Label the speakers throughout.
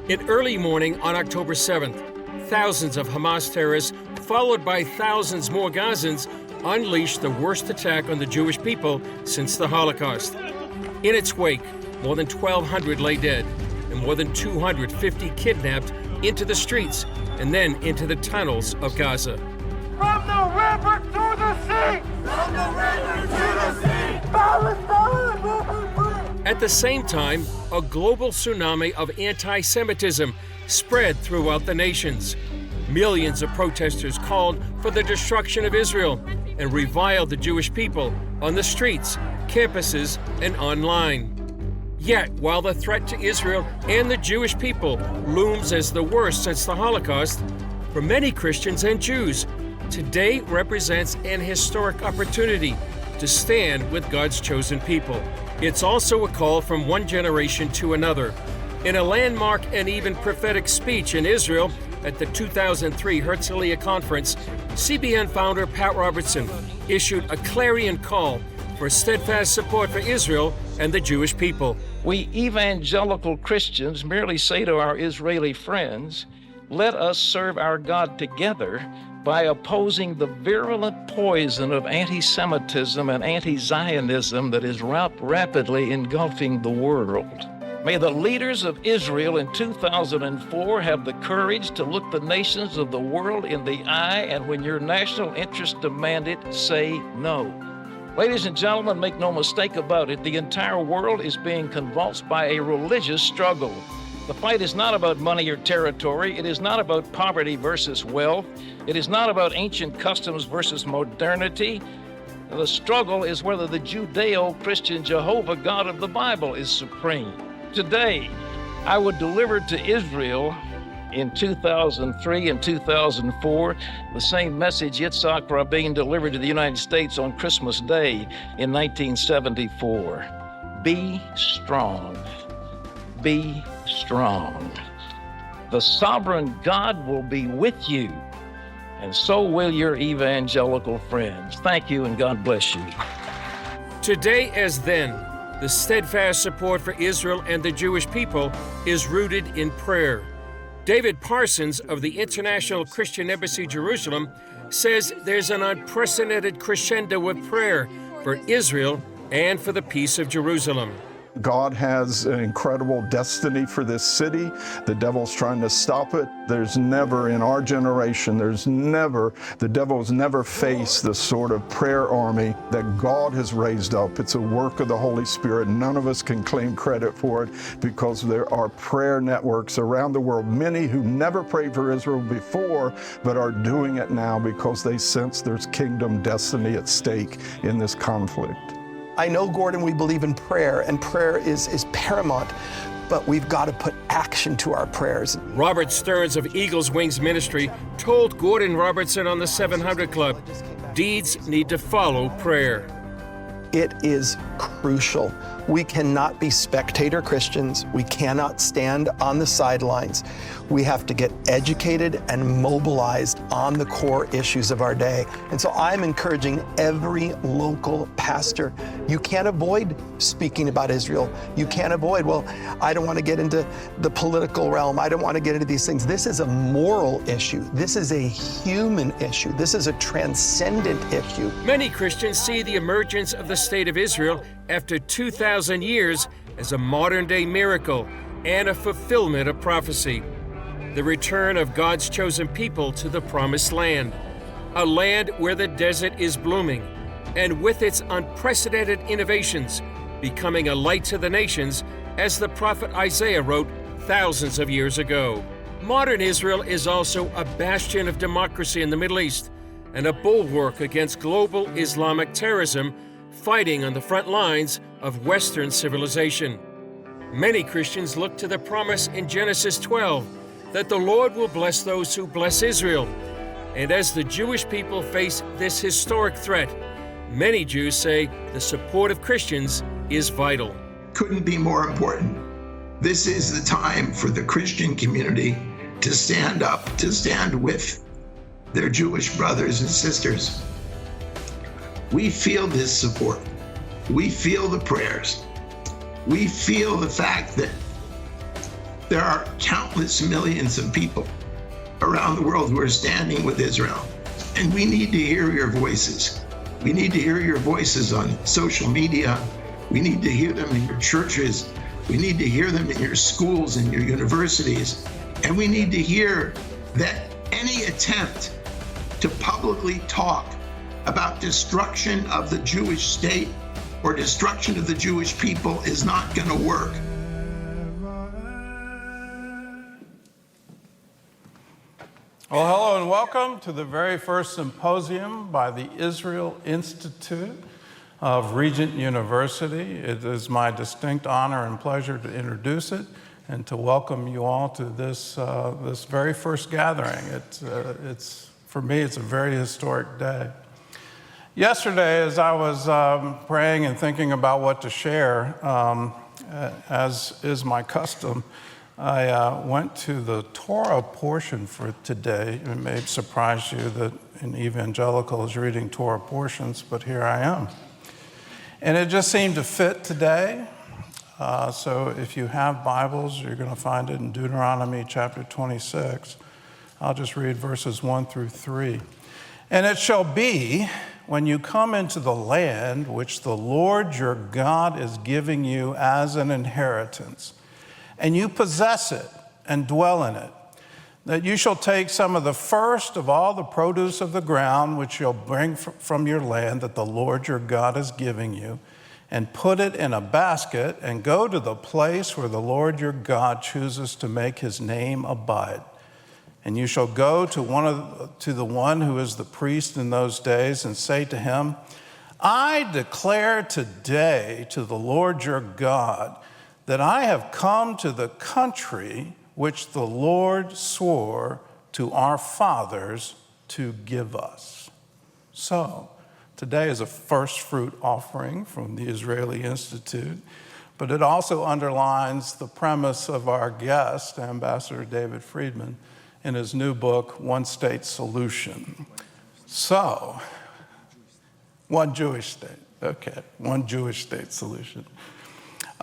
Speaker 1: In early morning on October 7th, thousands of Hamas terrorists, followed by thousands more Gazans, unleashed the worst attack on the Jewish people since the Holocaust. In its wake, more than 1,200 lay dead and more than 250 kidnapped into the streets and then into the tunnels of Gaza.
Speaker 2: From the river to the sea! From the river to the sea! Palestine!
Speaker 1: At the same time, a global tsunami of anti-Semitism spread throughout the nations. Millions of protesters called for the destruction of Israel and reviled the Jewish people on the streets, campuses, and online. Yet, while the threat to Israel and the Jewish people looms as the worst since the Holocaust, for many Christians and Jews, today represents an historic opportunity to stand with God's chosen people. It's also a call from one generation to another. In a landmark and even prophetic speech in Israel at the 2003 Herzliya Conference, CBN founder Pat Robertson issued a clarion call for steadfast support for Israel and the Jewish people.
Speaker 3: We evangelical Christians merely say to our Israeli friends, let us serve our God together by opposing the virulent poison of anti-Semitism and anti-Zionism that is rapidly engulfing the world. May the leaders of Israel in 2004 have the courage to look the nations of the world in the eye, and when your national interests demand it, say no. Ladies and gentlemen, make no mistake about it, the entire world is being convulsed by a religious struggle. The fight is not about money or territory. It is not about poverty versus wealth. It is not about ancient customs versus modernity. The struggle is whether the Judeo-Christian Jehovah God of the Bible is supreme. Today, I would deliver to Israel in 2003 and 2004 the same message Yitzhak Rabin delivered to the United States on Christmas Day in 1974. Be strong. Be strong. The sovereign God will be with you, and so will your evangelical friends. Thank you, and God bless you.
Speaker 1: Today as then, the steadfast support for Israel and the Jewish people is rooted in prayer. David Parsons of the International Christian Embassy Jerusalem says there's an unprecedented crescendo of prayer for Israel and for the peace of Jerusalem.
Speaker 4: God has an incredible destiny for this city. The devil's trying to stop it. There's never, in our generation, the devil's never faced the sort of prayer army that God has raised up. It's a work of the Holy Spirit. None of us can claim credit for it because there are prayer networks around the world, many who never prayed for Israel before, but are doing it now because they sense there's kingdom destiny at stake in this conflict.
Speaker 5: I know, Gordon, we believe in prayer, and prayer is paramount, but we've got to put action to our prayers.
Speaker 1: Robert Stearns of Eagle's Wings Ministry told Gordon Robertson on the 700 Club, deeds need to follow prayer.
Speaker 5: It is crucial. We cannot be spectator Christians. We cannot stand on the sidelines. We have to get educated and mobilized on the core issues of our day. And so I'm encouraging every local pastor, you can't avoid speaking about Israel. You can't avoid, well, I don't want to get into the political realm. I don't want to get into these things. This is a moral issue. This is a human issue. This is a transcendent issue.
Speaker 1: Many Christians see the emergence of the State of Israel after 2,000 years as a modern-day miracle and a fulfillment of prophecy. The return of God's chosen people to the Promised Land, a land where the desert is blooming, and with its unprecedented innovations, becoming a light to the nations, as the prophet Isaiah wrote thousands of years ago. Modern Israel is also a bastion of democracy in the Middle East and a bulwark against global Islamic terrorism, fighting on the front lines of Western civilization. Many Christians look to the promise in Genesis 12 that the Lord will bless those who bless Israel. And as the Jewish people face this historic threat, many Jews say the support of Christians is vital.
Speaker 6: Couldn't be more important. This is the time for the Christian community to stand up, to stand with their Jewish brothers and sisters. We feel this support. We feel the prayers. We feel the fact that There are countless millions of people around the world who are standing with Israel, and we need to hear your voices. We need to hear your voices on social media. We need to hear them in your churches. We need to hear them in your schools and your universities. And we need to hear that any attempt to publicly talk about destruction of the Jewish state or destruction of the Jewish people is not going to work.
Speaker 7: Well, hello and welcome to the very first symposium by the Israel Institute of Regent University. It is my distinct honor and pleasure to introduce it and to welcome you all to this very first gathering. For me, it's a very historic day. Yesterday, as I was praying and thinking about what to share, as is my custom, I went to the Torah portion for today. It may surprise you that an evangelical is reading Torah portions, but here I am. And it just seemed to fit today. So if you have Bibles, you're going to find it in Deuteronomy chapter 26. I'll just read verses 1 through 3. And it shall be, when you come into the land which the Lord your God is giving you as an inheritance, and you possess it and dwell in it, that you shall take some of the first of all the produce of the ground which you'll bring from your land that the Lord your God is giving you, and put it in a basket, and go to the place where the Lord your God chooses to make his name abide. And you shall go to the one who is the priest in those days, and say to him, I declare today to the Lord your God that I have come to the country which the Lord swore to our fathers to give us. So, today is a first fruit offering from the Israeli Institute, but it also underlines the premise of our guest, Ambassador David Friedman, in his new book, One State Solution. So, one Jewish state. Okay, one Jewish state solution.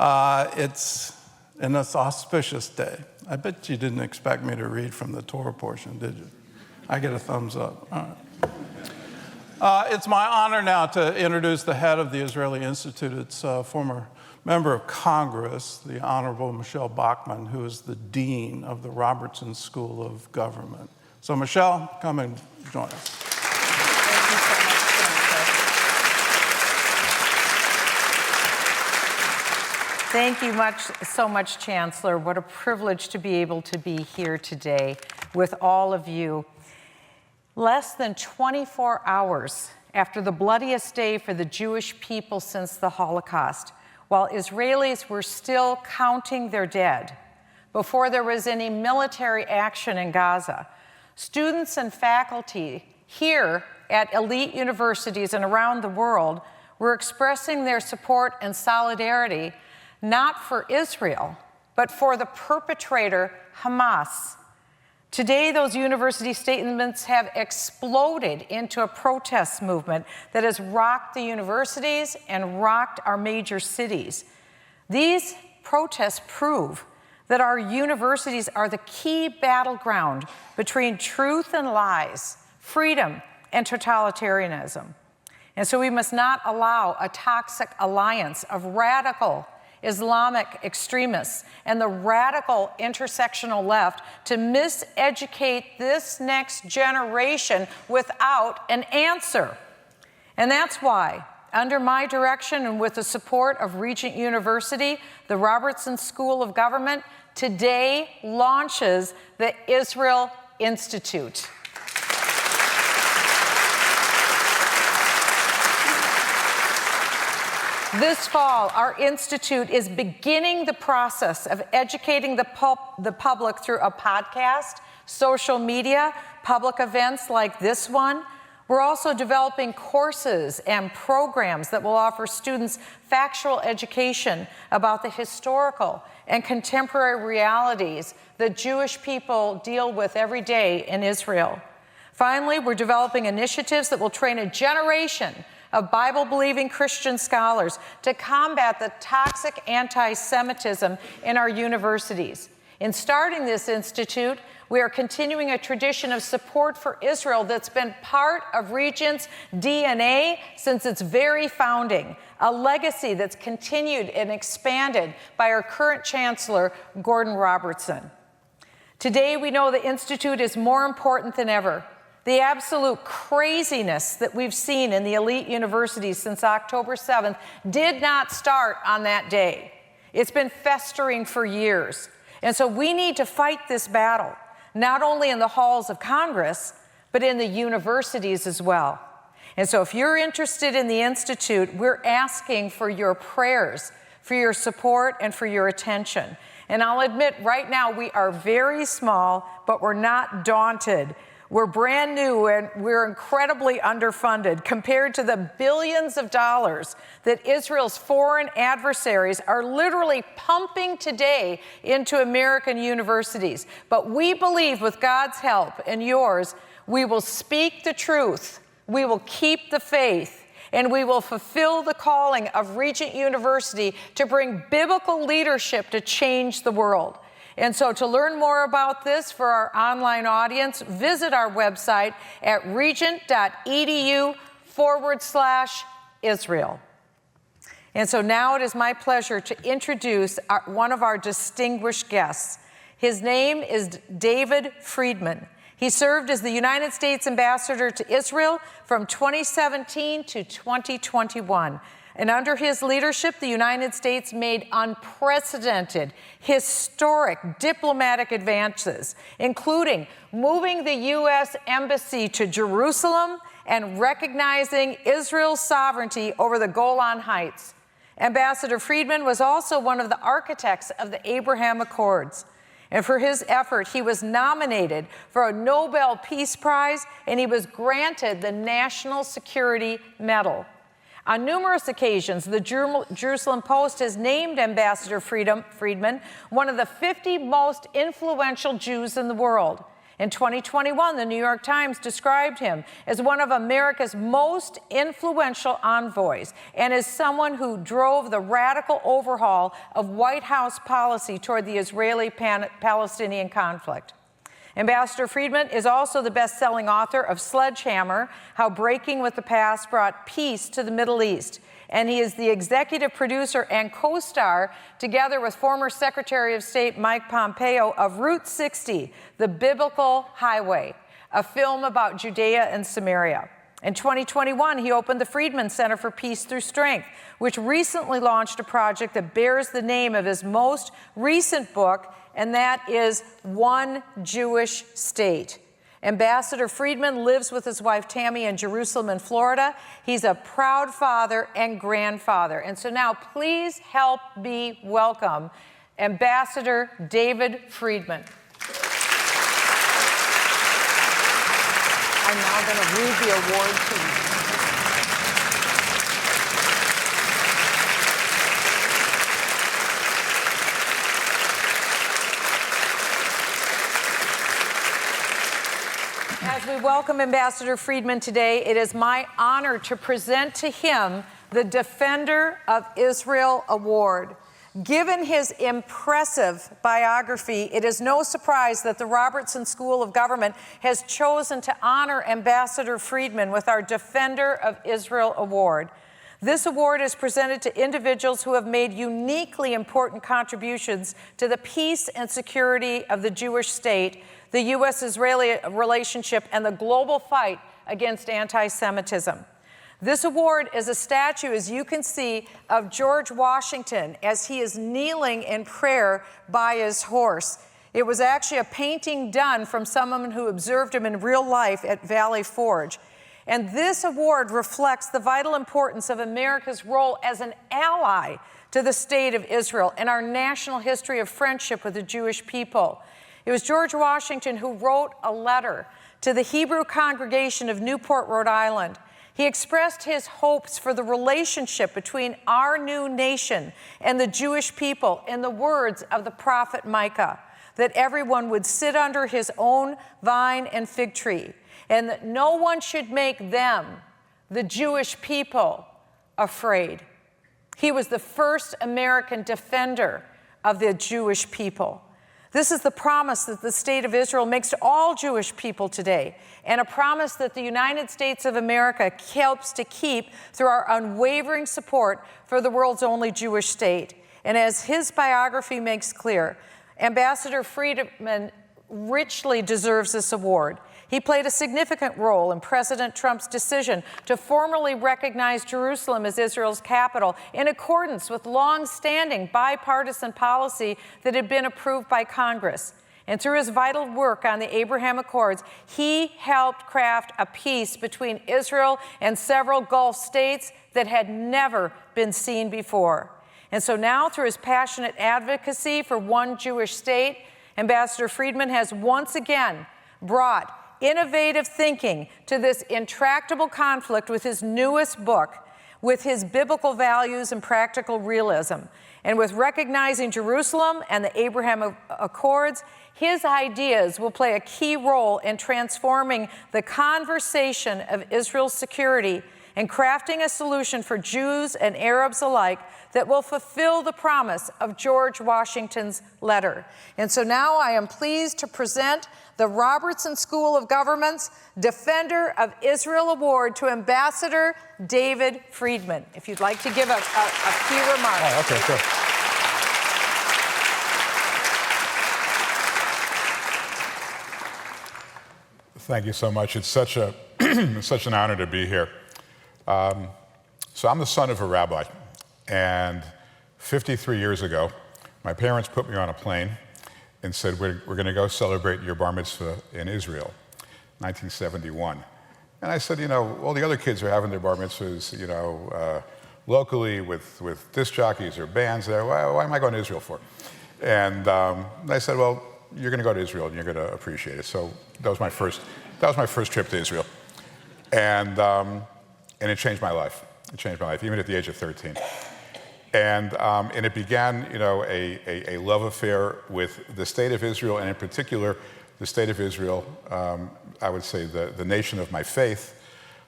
Speaker 7: It's an auspicious day. I bet you didn't expect me to read from the Torah portion, did you? I get a thumbs up. All right. It's my honor now to introduce the head of the Israeli Institute. It's a former member of Congress, the Honorable Michelle Bachmann, who is the dean of the Robertson School of Government. So Michelle, come and join us.
Speaker 8: Thank you so much, Chancellor. What a privilege to be able to be here today with all of you. Less than 24 hours after the bloodiest day for the Jewish people since the Holocaust, while Israelis were still counting their dead, before there was any military action in Gaza, students and faculty here at elite universities and around the world were expressing their support and solidarity not for Israel, but for the perpetrator, Hamas. Today, those university statements have exploded into a protest movement that has rocked the universities and rocked our major cities. These protests prove that our universities are the key battleground between truth and lies, freedom and totalitarianism. And so we must not allow a toxic alliance of radical Islamic extremists and the radical intersectional left to miseducate this next generation without an answer. And that's why, under my direction and with the support of Regent University, the Robertson School of Government today launches the Israel Institute. This fall, our institute is beginning the process of educating the public through a podcast, social media, public events like this one. We're also developing courses and programs that will offer students factual education about the historical and contemporary realities that Jewish people deal with every day in Israel. Finally, we're developing initiatives that will train a generation of Bible-believing Christian scholars to combat the toxic anti-Semitism in our universities. In starting this institute, we are continuing a tradition of support for Israel that's been part of Regent's DNA since its very founding, a legacy that's continued and expanded by our current chancellor, Gordon Robertson. Today, we know the Institute is more important than ever. The absolute craziness that we've seen in the elite universities since October 7th did not start on that day. It's been festering for years. And so we need to fight this battle, not only in the halls of Congress, but in the universities as well. And so if you're interested in the Institute, we're asking for your prayers, for your support, and for your attention. And I'll admit, right now, we are very small, but we're not daunted. We're brand new and we're incredibly underfunded compared to the billions of dollars that Israel's foreign adversaries are literally pumping today into American universities. But we believe with God's help and yours, we will speak the truth, we will keep the faith, and we will fulfill the calling of Regent University to bring biblical leadership to change the world. And so to learn more about this for our online audience, visit our website at regent.edu/Israel. And so now it is my pleasure to introduce one of our distinguished guests. His name is David Friedman. He served as the United States Ambassador to Israel from 2017 to 2021. And under his leadership, the United States made unprecedented, historic diplomatic advances, including moving the U.S. Embassy to Jerusalem and recognizing Israel's sovereignty over the Golan Heights. Ambassador Friedman was also one of the architects of the Abraham Accords. And for his effort, he was nominated for a Nobel Peace Prize, and he was granted the National Security Medal. On numerous occasions, the Jerusalem Post has named Ambassador Friedman one of the 50 most influential Jews in the world. In 2021, the New York Times described him as one of America's most influential envoys and as someone who drove the radical overhaul of White House policy toward the Israeli-Palestinian conflict. Ambassador Friedman is also the best-selling author of Sledgehammer: How Breaking with the Past Brought Peace to the Middle East. And he is the executive producer and co-star, together with former Secretary of State Mike Pompeo, of Route 60, The Biblical Highway, a film about Judea and Samaria. In 2021, he opened the Friedman Center for Peace Through Strength, which recently launched a project that bears the name of his most recent book, and that is One Jewish State. Ambassador Friedman lives with his wife Tammy in Jerusalem and Florida. He's a proud father and grandfather. And so now please help me welcome Ambassador David Friedman. I'm now going to read the award to you. As we welcome Ambassador Friedman today, it is my honor to present to him the Defender of Israel Award. Given his impressive biography, it is no surprise that the Robertson School of Government has chosen to honor Ambassador Friedman with our Defender of Israel Award. This award is presented to individuals who have made uniquely important contributions to the peace and security of the Jewish state, the U.S.-Israeli relationship, and the global fight against anti-Semitism. This award is a statue, as you can see, of George Washington as he is kneeling in prayer by his horse. It was actually a painting done from someone who observed him in real life at Valley Forge. And this award reflects the vital importance of America's role as an ally to the state of Israel and our national history of friendship with the Jewish people. It was George Washington who wrote a letter to the Hebrew congregation of Newport, Rhode Island. He expressed his hopes for the relationship between our new nation and the Jewish people in the words of the prophet Micah, that everyone would sit under his own vine and fig tree, and that no one should make them, the Jewish people, afraid. He was the first American defender of the Jewish people. This is the promise that the State of Israel makes to all Jewish people today, and a promise that the United States of America helps to keep through our unwavering support for the world's only Jewish state. And as his biography makes clear, Ambassador Friedman richly deserves this award. He played a significant role in President Trump's decision to formally recognize Jerusalem as Israel's capital in accordance with long-standing bipartisan policy that had been approved by Congress. And through his vital work on the Abraham Accords, he helped craft a peace between Israel and several Gulf states that had never been seen before. And so now, through his passionate advocacy for one Jewish state, Ambassador Friedman has once again brought innovative thinking to this intractable conflict with his newest book, with his biblical values and practical realism. And with recognizing Jerusalem and the Abraham Accords, his ideas will play a key role in transforming the conversation of Israel's security and crafting a solution for Jews and Arabs alike that will fulfill the promise of George Washington's letter. And so now I am pleased to present the Robertson School of Government's Defender of Israel Award to Ambassador David Friedman. If you'd like to give a few remarks.
Speaker 9: Oh, okay, sure. Thank you so much. It's such a such an honor to be here. So I'm the son of a rabbi, and 53 years ago, my parents put me on a plane and said, we're going to go celebrate your bar mitzvah in Israel, 1971. And I said, you know, all the other kids are having their bar mitzvahs, you know, locally with disc jockeys or bands there. Why am I going to Israel for? And I said, well, you're going to go to Israel and you're going to appreciate it. So that was my first trip to Israel. And it changed my life. It changed my life, even at the age of 13. And it began, you know, a love affair with the State of Israel, and in particular, the State of Israel, I would say the nation of my faith,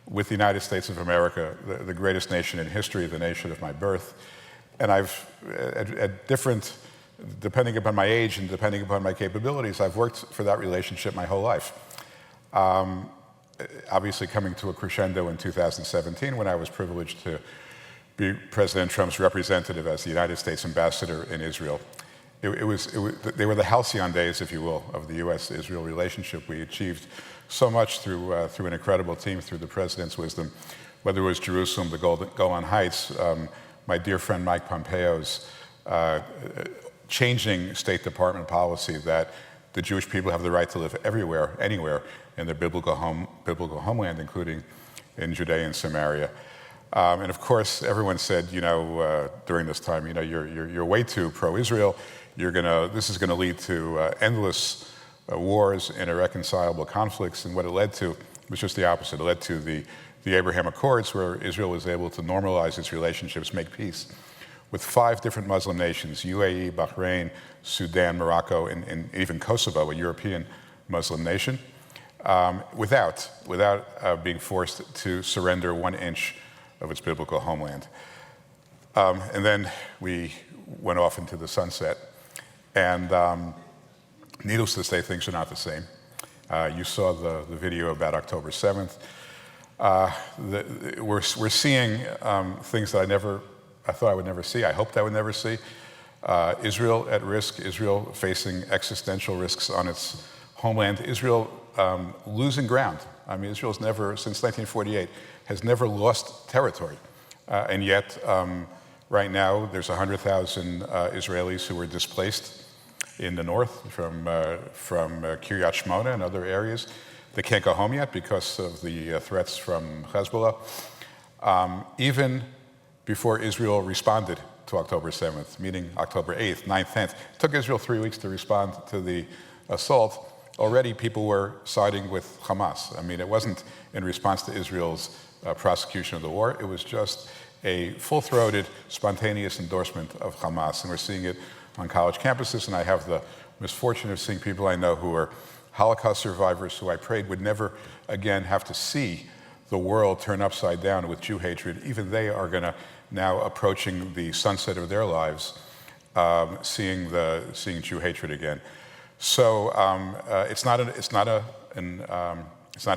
Speaker 9: with the United States of America, the greatest nation in history, the nation of my birth. And I've, at different, depending upon my age and depending upon my capabilities, I've worked for that relationship my whole life. Obviously coming to a crescendo in 2017 when I was privileged to be President Trump's representative as the United States ambassador in Israel. They were the halcyon days, if you will, of the U.S.-Israel relationship. We achieved so much through an incredible team, through the President's wisdom, whether it was Jerusalem, the Golan Heights, my dear friend Mike Pompeo's changing State Department policy that the Jewish people have the right to live everywhere, anywhere in their biblical homeland, including in Judea and Samaria. And of course, everyone said, you know, during this time, you know, you're way too pro-Israel. This is gonna lead to endless wars and irreconcilable conflicts. And what it led to was just the opposite. It led to the Abraham Accords, where Israel was able to normalize its relationships, make peace with 5 different Muslim nations: UAE, Bahrain, Sudan, Morocco, and even Kosovo, a European Muslim nation, without being forced to surrender 1 inch of its biblical homeland. And then we went off into the sunset. And needless to say, things are not the same. You saw the video about October 7th. We're seeing things that I thought I would never see. I hoped I would never see. Israel at risk, Israel facing existential risks on its homeland, Israel losing ground. I mean, Israel's never, since 1948, has never lost territory. And yet, right now, there's 100,000 Israelis who were displaced in the north from Kiryat Shmona and other areas. They can't go home yet because of the threats from Hezbollah. Even before Israel responded to October 7th, meaning October 8th, 9th, 10th, it took Israel 3 weeks to respond to the assault. Already people were siding with Hamas. I mean, it wasn't in response to Israel's prosecution of the war. It was just a full-throated, spontaneous endorsement of Hamas. And we're seeing it on college campuses. And I have the misfortune of seeing people I know who are Holocaust survivors who I prayed would never again have to see the world turn upside down with Jew hatred. Even they are going to now, approaching the sunset of their lives, seeing Jew hatred again. So it's not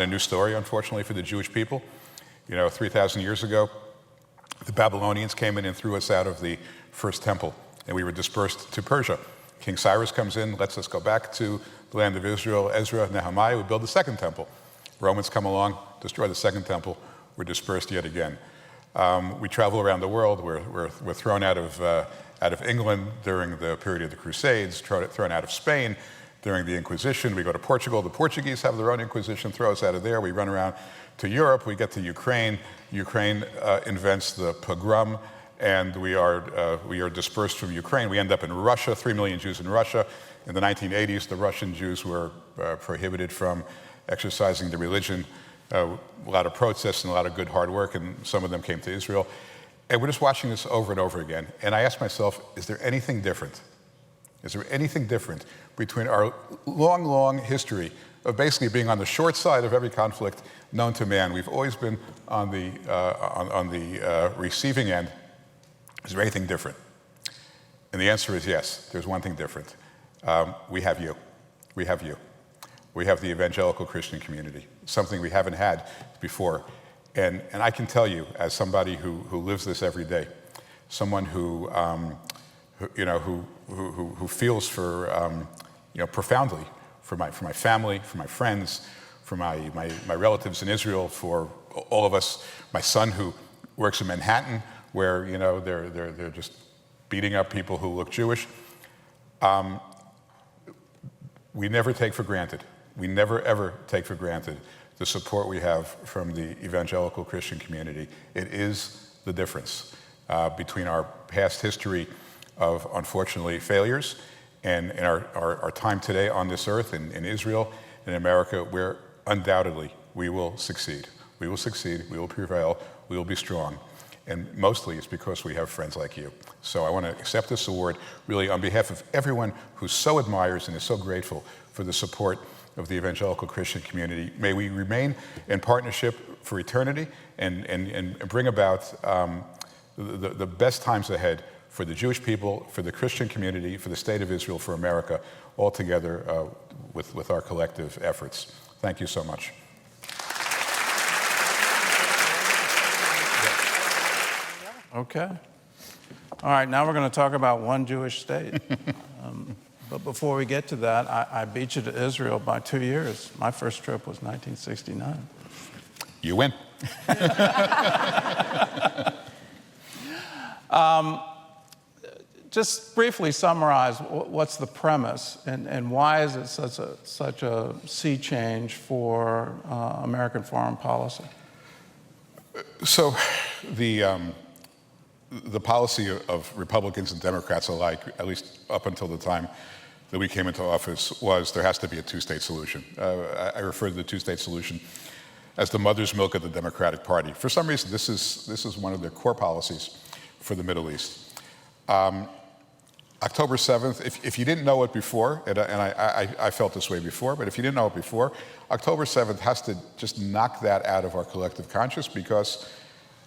Speaker 9: a new story, unfortunately, for the Jewish people. 3,000 years ago, the Babylonians came in and threw us out of the first temple, and we were dispersed to Persia. King Cyrus comes in, lets us go back to the land of Israel. Ezra, Nehemiah, we build the second temple. Romans come along, destroy the second temple, we're dispersed yet again. We travel around the world. We're thrown out of England during the period of the Crusades, thrown out of Spain during the Inquisition. We go to Portugal. The Portuguese have their own Inquisition, throw us out of there. We run around to Europe. We get to Ukraine. Ukraine invents the pogrom, and we are dispersed from Ukraine. We end up in Russia, 3 million Jews in Russia. In the 1980s, the Russian Jews were prohibited from exercising their religion. A lot of protests and a lot of good hard work, and some of them came to Israel. And we're just watching this over and over again. And I asked myself, is there anything different? Is there anything different between our long, long history of basically being on the short side of every conflict known to man? We've always been on the receiving end. Is there anything different? And the answer is yes, there's one thing different. We have you. We have you. We have the evangelical Christian community, something we haven't had before. And I can tell you, as somebody who lives this every day, someone who feels profoundly for my family, for my friends, for my relatives in Israel, for all of us, my son who works in Manhattan, where they're just beating up people who look Jewish. We never take for granted. We never, ever take for granted the support we have from the evangelical Christian community. It is the difference between our past history of, unfortunately, failures and our time today on this earth in Israel, in America, where undoubtedly we will succeed. We will succeed, we will prevail, we will be strong. And mostly it's because we have friends like you. So I want to accept this award really on behalf of everyone who so admires and is so grateful for the support of the evangelical Christian community. May we remain in partnership for eternity and bring about the best times ahead for the Jewish people, for the Christian community, for the state of Israel, for America, all together with our collective efforts. Thank you so much.
Speaker 7: Okay. All right, now we're going to talk about one Jewish state. But before we get to that, I beat you to Israel by 2 years. My first trip was 1969.
Speaker 9: You win.
Speaker 7: Just briefly summarize what's the premise and why is it such a sea change for American foreign policy?
Speaker 9: So the policy of Republicans and Democrats alike, at least up until the time that we came into office, was there has to be a two-state solution. I refer to the two-state solution as the mother's milk of the Democratic Party. For some reason, this is one of their core policies for the Middle East. October 7th, if you didn't know it before, and I felt this way before, but if you didn't know it before, October 7th has to just knock that out of our collective conscious, because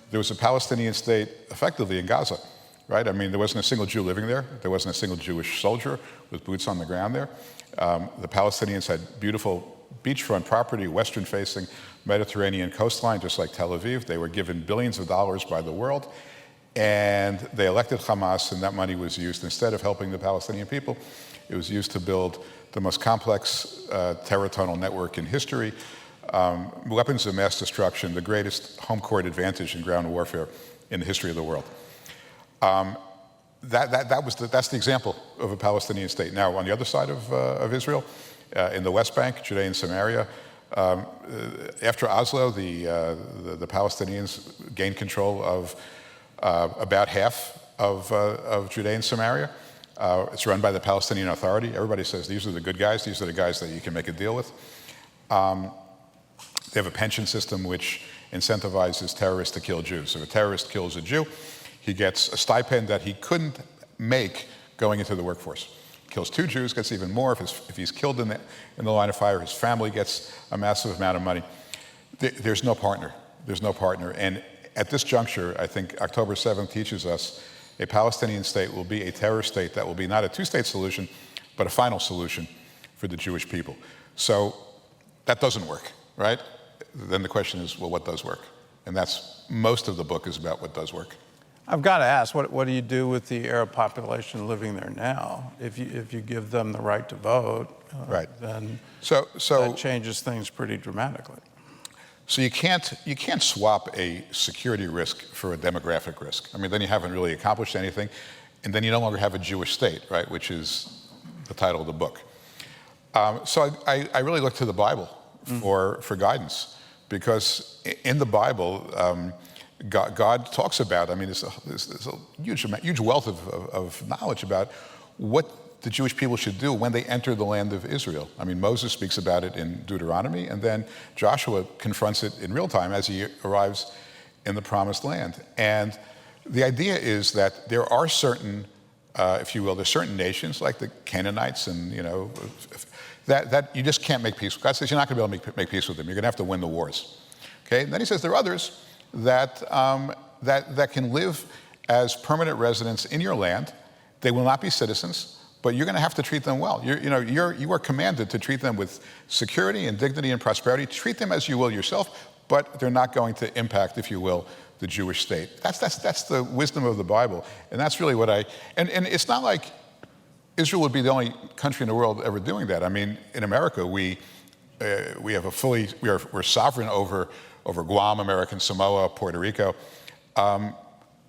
Speaker 9: there was a Palestinian state effectively in Gaza, right? I mean, there wasn't a single Jew living there. There wasn't a single Jewish soldier with boots on the ground there. The Palestinians had beautiful beachfront property, western-facing Mediterranean coastline, just like Tel Aviv. They were given billions of dollars by the world, and they elected Hamas, and that money was used, instead of helping the Palestinian people, it was used to build the most complex terror tunnel network in history, weapons of mass destruction, the greatest home court advantage in ground warfare in the history of the world. That's the example of a Palestinian state. Now, on the other side of Israel, in the West Bank, Judea and Samaria, after Oslo, the Palestinians gained control of about half of Judea and Samaria. It's run by the Palestinian Authority. Everybody says these are the good guys. These are the guys that you can make a deal with. They have a pension system which incentivizes terrorists to kill Jews. If a terrorist kills a Jew, he gets a stipend that he couldn't make going into the workforce. Kills 2 Jews, gets even more. If he's killed in the line of fire, his family gets a massive amount of money. There's no partner. There's no partner. And at this juncture, I think October 7th teaches us a Palestinian state will be a terror state that will be not a two-state solution, but a final solution for the Jewish people. So that doesn't work, right? Then the question is, well, what does work? And that's, most of the book is about what does work.
Speaker 7: I've got to ask, what do you do with the Arab population living there now? If you give them the right to vote,
Speaker 9: right,
Speaker 7: then
Speaker 9: so
Speaker 7: that changes things pretty dramatically.
Speaker 9: So you can't swap a security risk for a demographic risk. I mean, then you haven't really accomplished anything, and then you no longer have a Jewish state, right? Which is the title of the book. So I really look to the Bible for guidance, because in the Bible, God talks about, I mean, there's a huge wealth of knowledge about what the Jewish people should do when they enter the land of Israel. I mean, Moses speaks about it in Deuteronomy, and then Joshua confronts it in real time as he arrives in the Promised Land. And the idea is that there are certain, if you will, there's certain nations like the Canaanites, and that you just can't make peace with. God says you're not going to be able to make peace with them. You're going to have to win the wars. Okay. And then he says there are others that can live as permanent residents in your land. They will not be citizens, but you're going to have to treat them well. You are commanded to treat them with security and dignity and prosperity. Treat them as you will yourself, but they're not going to impact, if you will, the Jewish state. That's the wisdom of the Bible, and that's really what and it's not like Israel would be the only country in the world ever doing that. I mean, in America, we're sovereign over Guam, American Samoa, Puerto Rico.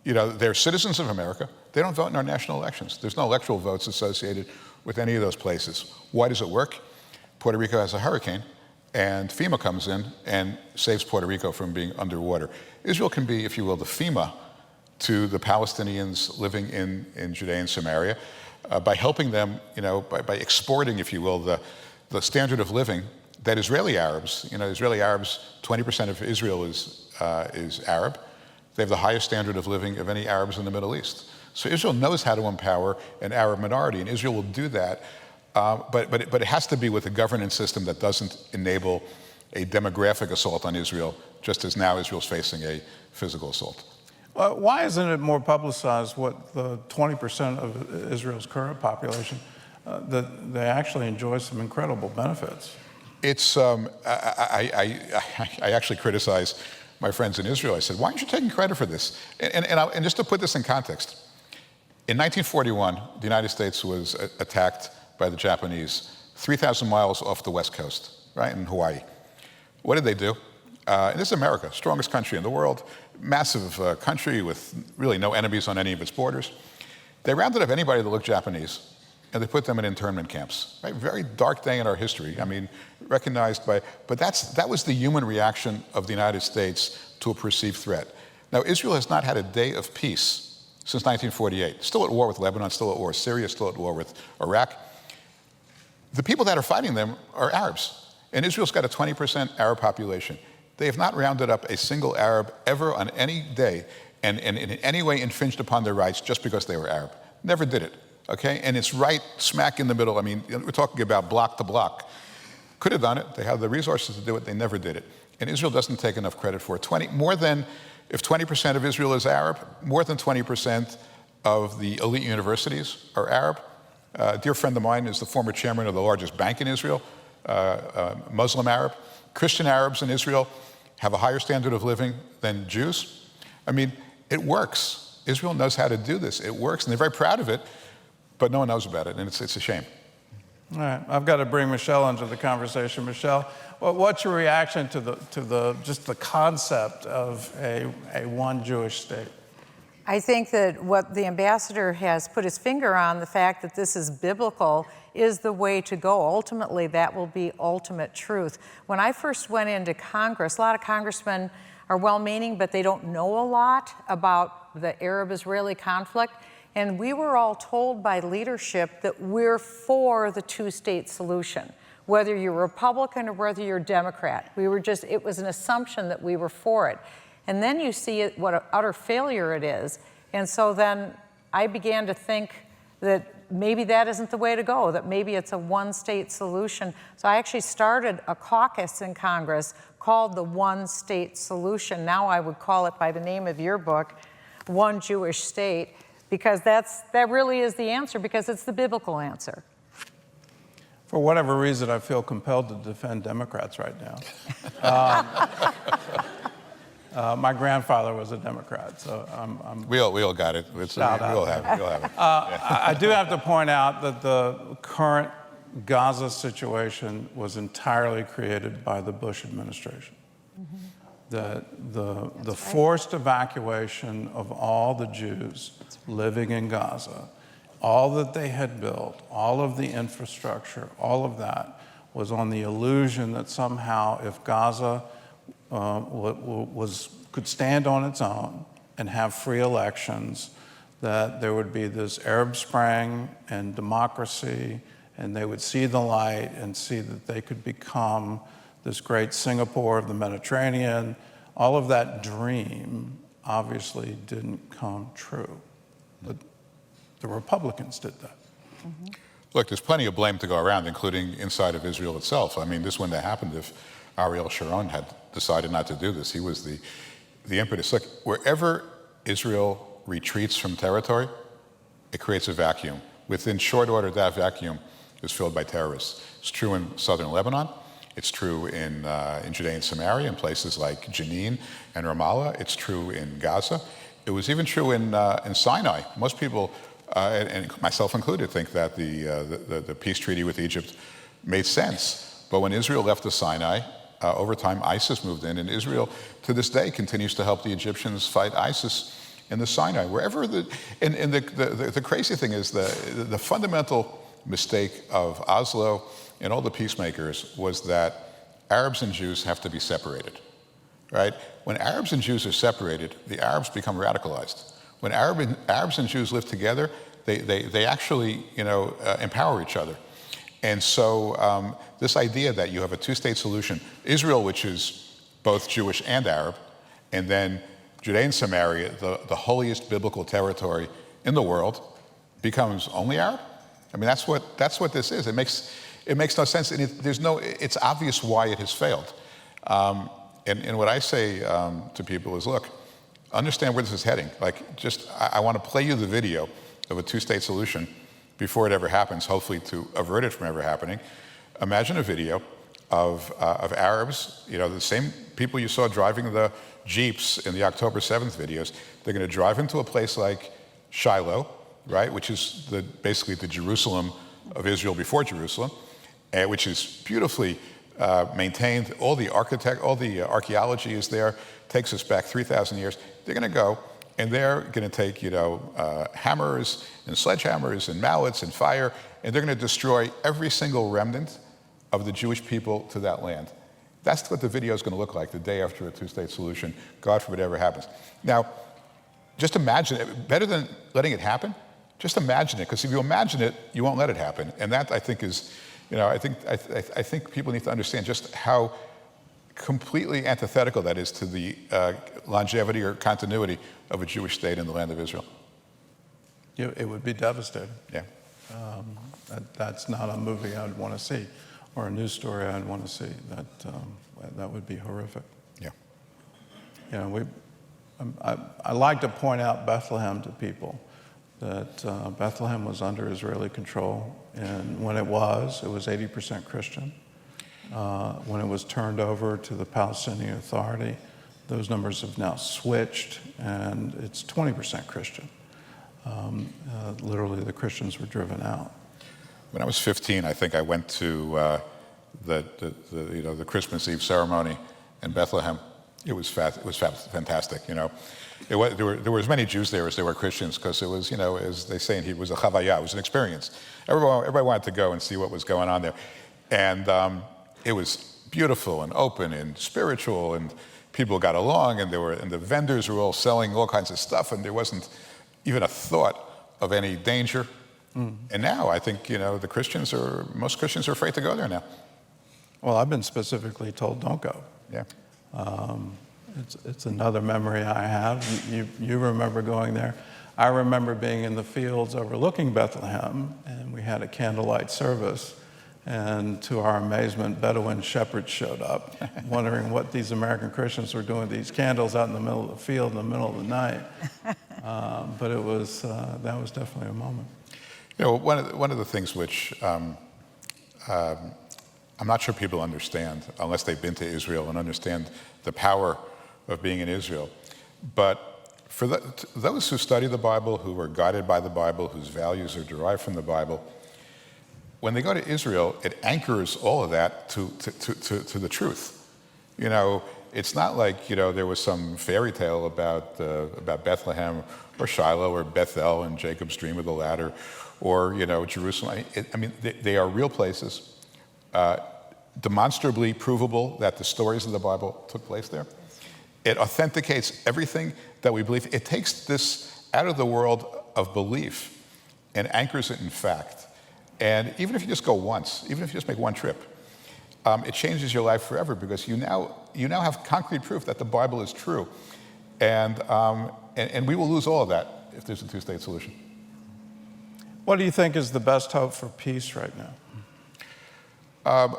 Speaker 9: They're citizens of America. They don't vote in our national elections. There's no electoral votes associated with any of those places. Why does it work? Puerto Rico has a hurricane, and FEMA comes in and saves Puerto Rico from being underwater. Israel can be, if you will, the FEMA to the Palestinians living in Judea and Samaria by helping them, by exporting, if you will, the standard of living that Israeli Arabs, Israeli Arabs, 20% of Israel is Arab. They have the highest standard of living of any Arabs in the Middle East. So Israel knows how to empower an Arab minority, and Israel will do that. But it has to be with a governance system that doesn't enable a demographic assault on Israel, just as now Israel's facing a physical assault.
Speaker 7: Why isn't it more publicized what the 20% of Israel's current population, that they actually enjoy some incredible benefits?
Speaker 9: It's, I actually criticize my friends in Israel. I said, why aren't you taking credit for this? And just to put this in context, in 1941, the United States was attacked by the Japanese 3,000 miles off the West Coast, right, in Hawaii. What did they do? And this is America, strongest country in the world, massive country with really no enemies on any of its borders. They rounded up anybody that looked Japanese, and they put them in internment camps. Right? Very dark day in our history. I mean, recognized by, but that was the human reaction of the United States to a perceived threat. Now, Israel has not had a day of peace since 1948. Still at war with Lebanon, still at war with Syria, still at war with Iraq. The people that are fighting them are Arabs. And Israel's got a 20% Arab population. They have not rounded up a single Arab ever on any day and in any way infringed upon their rights just because they were Arab. Never did it, okay? And it's right smack in the middle. I mean, we're talking about block to block. Could have done it. They have the resources to do it. They never did it. And Israel doesn't take enough credit for it. If 20% of Israel is Arab, more than 20% of the elite universities are Arab. A dear friend of mine is the former chairman of the largest bank in Israel, Muslim Arab. Christian Arabs in Israel have a higher standard of living than Jews. I mean, it works. Israel knows how to do this. It works, and they're very proud of it, but no one knows about it, and it's a shame.
Speaker 7: All right, I've got to bring Michelle into the conversation. Michelle, what's your reaction to just the concept of a one Jewish state?
Speaker 8: I think that what the ambassador has put his finger on, the fact that this is biblical, is the way to go. Ultimately, that will be ultimate truth. When I first went into Congress, a lot of congressmen are well-meaning, but they don't know a lot about the Arab-Israeli conflict. And we were all told by leadership that we're for the two-state solution, whether you're Republican or whether you're Democrat. It was an assumption that we were for it. And then you see what an utter failure it is. And so then I began to think that maybe that isn't the way to go, that maybe it's a one-state solution. So I actually started a caucus in Congress called the One-State Solution. Now I would call it by the name of your book, One Jewish State, because that really is the answer, because it's the biblical answer.
Speaker 7: For whatever reason, I feel compelled to defend Democrats right now. My grandfather was a Democrat, so
Speaker 9: We all got it. We all have it. We all have it.
Speaker 7: I do have to point out that the current Gaza situation was entirely created by the Bush administration. The forced evacuation of all the Jews living in Gaza, all that they had built, all of the infrastructure, all of that was on the illusion that somehow if Gaza could stand on its own and have free elections, that there would be this Arab Spring and democracy, and they would see the light and see that they could become this great Singapore of the Mediterranean. All of that dream obviously didn't come true. But the Republicans did that.
Speaker 9: Look, there's plenty of blame to go around, including inside of Israel itself. I mean, this wouldn't have happened if Ariel Sharon had decided not to do this. He was the impetus. Look, wherever Israel retreats from territory, it creates a vacuum. Within short order, that vacuum is filled by terrorists. It's true in southern Lebanon. It's true in Judea and Samaria, in places like Jenin and Ramallah. It's true in Gaza. It was even true in Sinai. Most people, and myself included, think that the peace treaty with Egypt made sense. But when Israel left the Sinai, over time ISIS moved in, and Israel to this day continues to help the Egyptians fight ISIS in the Sinai. Wherever the crazy thing is the fundamental mistake of Oslo and all the peacemakers was that Arabs and Jews have to be separated, right? When Arabs and Jews are separated, the Arabs become radicalized. When Arabs and Jews live together, they actually, empower each other. And so this idea that you have a two-state solution, Israel, which is both Jewish and Arab, and then Judea and Samaria, the holiest biblical territory in the world, becomes only Arab. I mean, that's what this is. It makes no sense, and it's obvious why it has failed. And what I say to people is, look, understand where this is heading. Like, I want to play you the video of a two-state solution before it ever happens, hopefully to avert it from ever happening. Imagine a video of Arabs, the same people you saw driving the Jeeps in the October 7th videos. They're going to drive into a place like Shiloh, right, which is basically the Jerusalem of Israel before Jerusalem, which is beautifully maintained. All the archaeology is there. Takes us back 3,000 years. They're going to go, and they're going to take, hammers and sledgehammers and mallets and fire, and they're going to destroy every single remnant of the Jewish people to that land. That's what the video is going to look like the day after a two-state solution, God forbid ever happens. Now, just imagine it. Better than letting it happen, just imagine it, because if you imagine it, you won't let it happen. And that, I think, is, I think people need to understand just how completely antithetical that is to the longevity or continuity of a Jewish state in the land of Israel.
Speaker 7: It would be devastating.
Speaker 9: Yeah.
Speaker 7: That's not a movie I'd want to see, or a news story I'd want to see. That would be horrific.
Speaker 9: Yeah.
Speaker 7: I like to point out Bethlehem to people, that Bethlehem was under Israeli control, and when it was 80% Christian. When it was turned over to the Palestinian Authority, those numbers have now switched, and it's 20% Christian. Literally, the Christians were driven out.
Speaker 9: When I was 15, I think I went to the Christmas Eve ceremony in Bethlehem. It was fantastic. There were as many Jews there as there were Christians, because it was, as they say in Hebrew, it was a chavaya, it was an experience. Everybody wanted to go and see what was going on there, and it was beautiful and open and spiritual, and people got along, and the vendors were all selling all kinds of stuff, and there wasn't even a thought of any danger. And now I think most Christians are afraid to go there now.
Speaker 7: Well, I've been specifically told don't go.
Speaker 9: Yeah.
Speaker 7: It's another memory I have. You remember going there. I remember being in the fields overlooking Bethlehem, and we had a candlelight service. And to our amazement, Bedouin shepherds showed up, wondering what these American Christians were doing with these candles out in the middle of the field in the middle of the night. But that was definitely a moment.
Speaker 9: One of the things which I'm not sure people understand, unless they've been to Israel and understand the power of being in Israel. But for those who study the Bible, who are guided by the Bible, whose values are derived from the Bible, when they go to Israel, it anchors all of that to the truth. You know, it's not like, you know, there was some fairy tale about Bethlehem or Shiloh or Bethel and Jacob's dream of the ladder, or, you know, Jerusalem. I mean, they are real places, demonstrably provable that the stories of the Bible took place there. It authenticates everything that we believe. It takes this out of the world of belief and anchors it in fact. And even if you just go once, even if you just make one trip, it changes your life forever, because you now have concrete proof that the Bible is true. And we will lose all of that if there's a two-state solution.
Speaker 7: What do you think is the best hope for peace right now?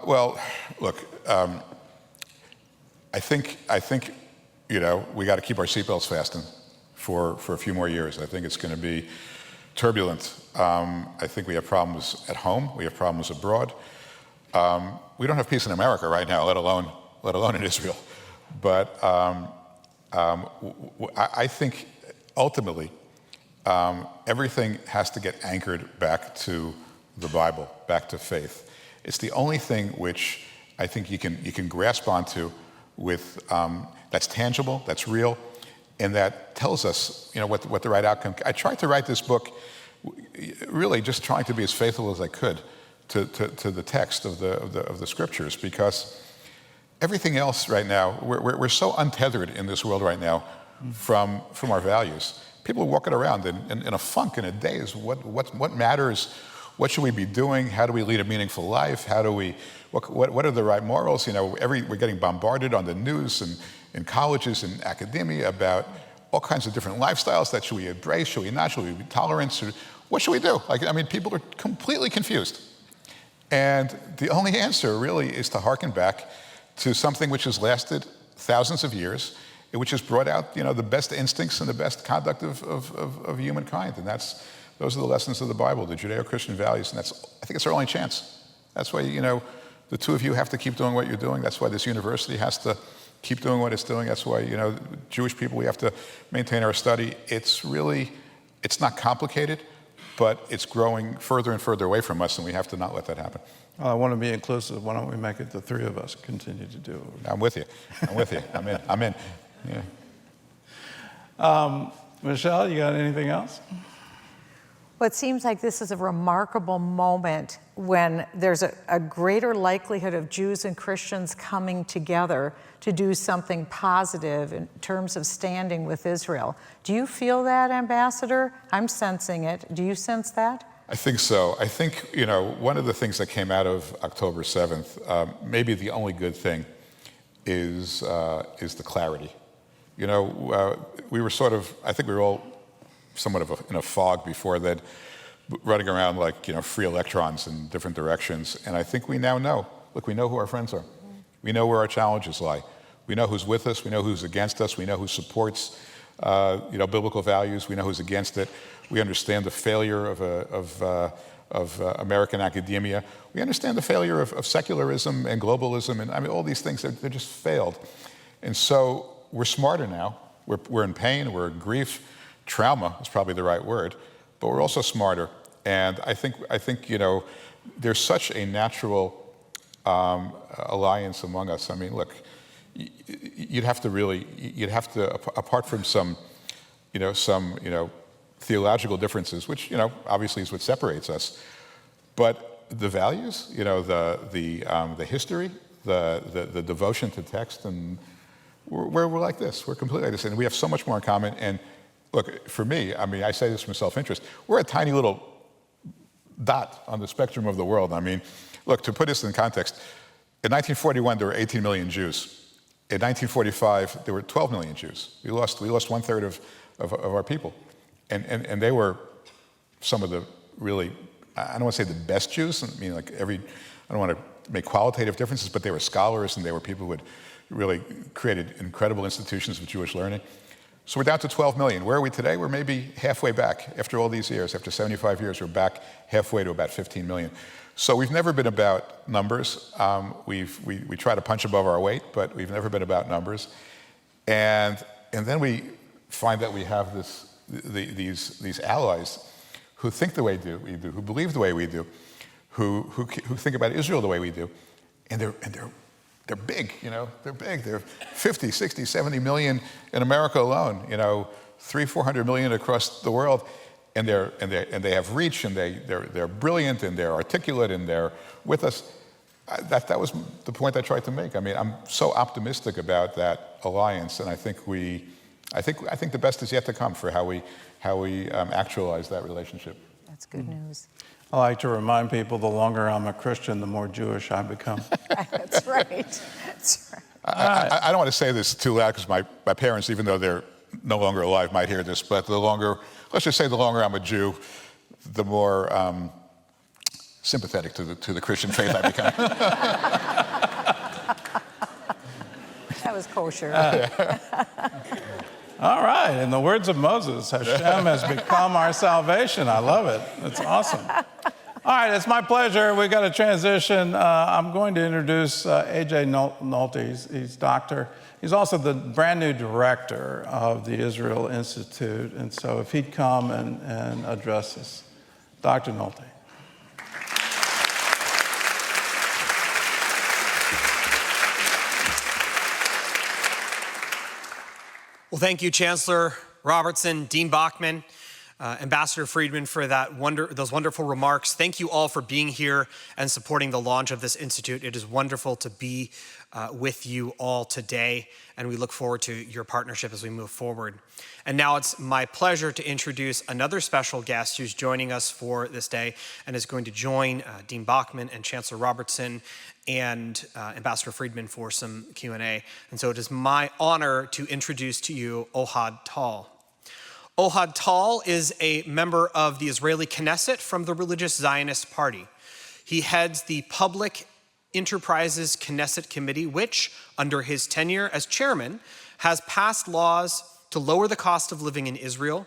Speaker 9: Well, look, I think you know, we got to keep our seatbelts fastened for a few more years. I think it's going to be turbulent. I think we have problems at home. We have problems abroad. We don't have peace in America right now, let alone in Israel. But I think ultimately everything has to get anchored back to the Bible, back to faith. It's the only thing which I think you can grasp onto with that's tangible, that's real, and that tells us, you know, what the right outcome. I tried to write this book really just trying to be as faithful as I could to the text of the scriptures, because everything else right now, we're so untethered in this world right now from our values. People are walking around in a funk, in a daze. What matters? What should we be doing? How do we lead a meaningful life? What are the right morals? You know, we're getting bombarded on the news and in colleges and academia about all kinds of different lifestyles. That should we embrace? Should we not? Should we be tolerant? What should we do? People are completely confused. And the only answer really is to hearken back to something which has lasted thousands of years, which has brought out, you know, the best instincts and the best conduct of humankind. And those are the lessons of the Bible, the Judeo-Christian values. And I think it's our only chance. That's why, you know, the two of you have to keep doing what you're doing. That's why this university has to keep doing what it's doing. That's why, you know, Jewish people, we have to maintain our study. It's not complicated, but it's growing further and further away from us, and we have to not let that happen.
Speaker 7: I want to be inclusive. Why don't we make it the three of us continue to do it?
Speaker 9: I'm with you. I'm in. Yeah.
Speaker 7: Michelle, you got anything else?
Speaker 8: Well, it seems like this is a remarkable moment when there's a greater likelihood of Jews and Christians coming together to do something positive in terms of standing with Israel. Do you feel that, Ambassador? I'm sensing it. Do you sense that?
Speaker 9: I think so. I think, you know, one of the things that came out of October 7th, maybe the only good thing, is the clarity. You know, we were I think we were all somewhat in a fog before that, running around like, you know, free electrons in different directions. And I think we now know. Look, we know who our friends are. We know where our challenges lie. We know who's with us. We know who's against us. We know who supports, you know, biblical values. We know who's against it. We understand the failure of American academia. We understand the failure of secularism and globalism, and I mean all these things. They're just failed. And so we're smarter now. We're in pain. We're in grief. Trauma is probably the right word, but we're also smarter. And I think you know, there's such a natural alliance among us. I mean, look, you'd have to, apart from some theological differences, which, you know, obviously is what separates us, but the values, you know, the history, the devotion to text, and we're like this. We're completely like this, and we have so much more in common. And look, for me, I mean, I say this from self-interest, we're a tiny little dot on the spectrum of the world. I mean, look, to put this in context, in 1941, there were 18 million Jews. In 1945, there were 12 million Jews. We lost 1/3 of our people. And they were some of the really, I don't want to say the best Jews. I mean, like I don't want to make qualitative differences, but they were scholars and they were people who had really created incredible institutions of Jewish learning. So we're down to 12 million. Where are we today? We're maybe halfway back. After all these years, after 75 years, we're back halfway to about 15 million. So we've never been about numbers. We try to punch above our weight, but we've never been about numbers. And then we find that we have these allies who think the way we do, who believe the way we do, who think about Israel the way we do, and they're big, they're big. They're 50, 60, 70 million in America alone, 300-400 million across the world, and they have reach, and they're brilliant, and they're articulate, and they're with us. That was the point I tried to make. I mean, I'm so optimistic about that alliance, and I think the best is yet to come for how we actualize that relationship.
Speaker 8: That's good news.
Speaker 7: I like to remind people the longer I'm a Christian, the more Jewish I become.
Speaker 8: That's right. That's right.
Speaker 9: I don't want to say this too loud because my parents, even though they're no longer alive, might hear this, but let's just say the longer I'm a Jew, the more sympathetic to the Christian faith I become.
Speaker 8: That was kosher.
Speaker 7: All right, in the words of Moses, Hashem has become our salvation. I love it. It's awesome. All right, it's my pleasure. We've got to transition. I'm going to introduce A.J. Nolte. He's doctor. He's also the brand new director of the Israel Institute. And so if he'd come and address us. Dr. Nolte.
Speaker 10: Well, thank you, Chancellor Robertson, Dean Bachman, Ambassador Friedman, for those wonderful remarks. Thank you all for being here and supporting the launch of this institute. It is wonderful to be with you all today, and we look forward to your partnership as we move forward. And now it's my pleasure to introduce another special guest who's joining us for this day and is going to join Dean Bachman and Chancellor Robertson and Ambassador Friedman for some Q&A. And so it is my honor to introduce to you Ohad Tal. Ohad Tal is a member of the Israeli Knesset from the Religious Zionist Party. He heads the Public Enterprises Knesset Committee, which, under his tenure as chairman, has passed laws to lower the cost of living in Israel,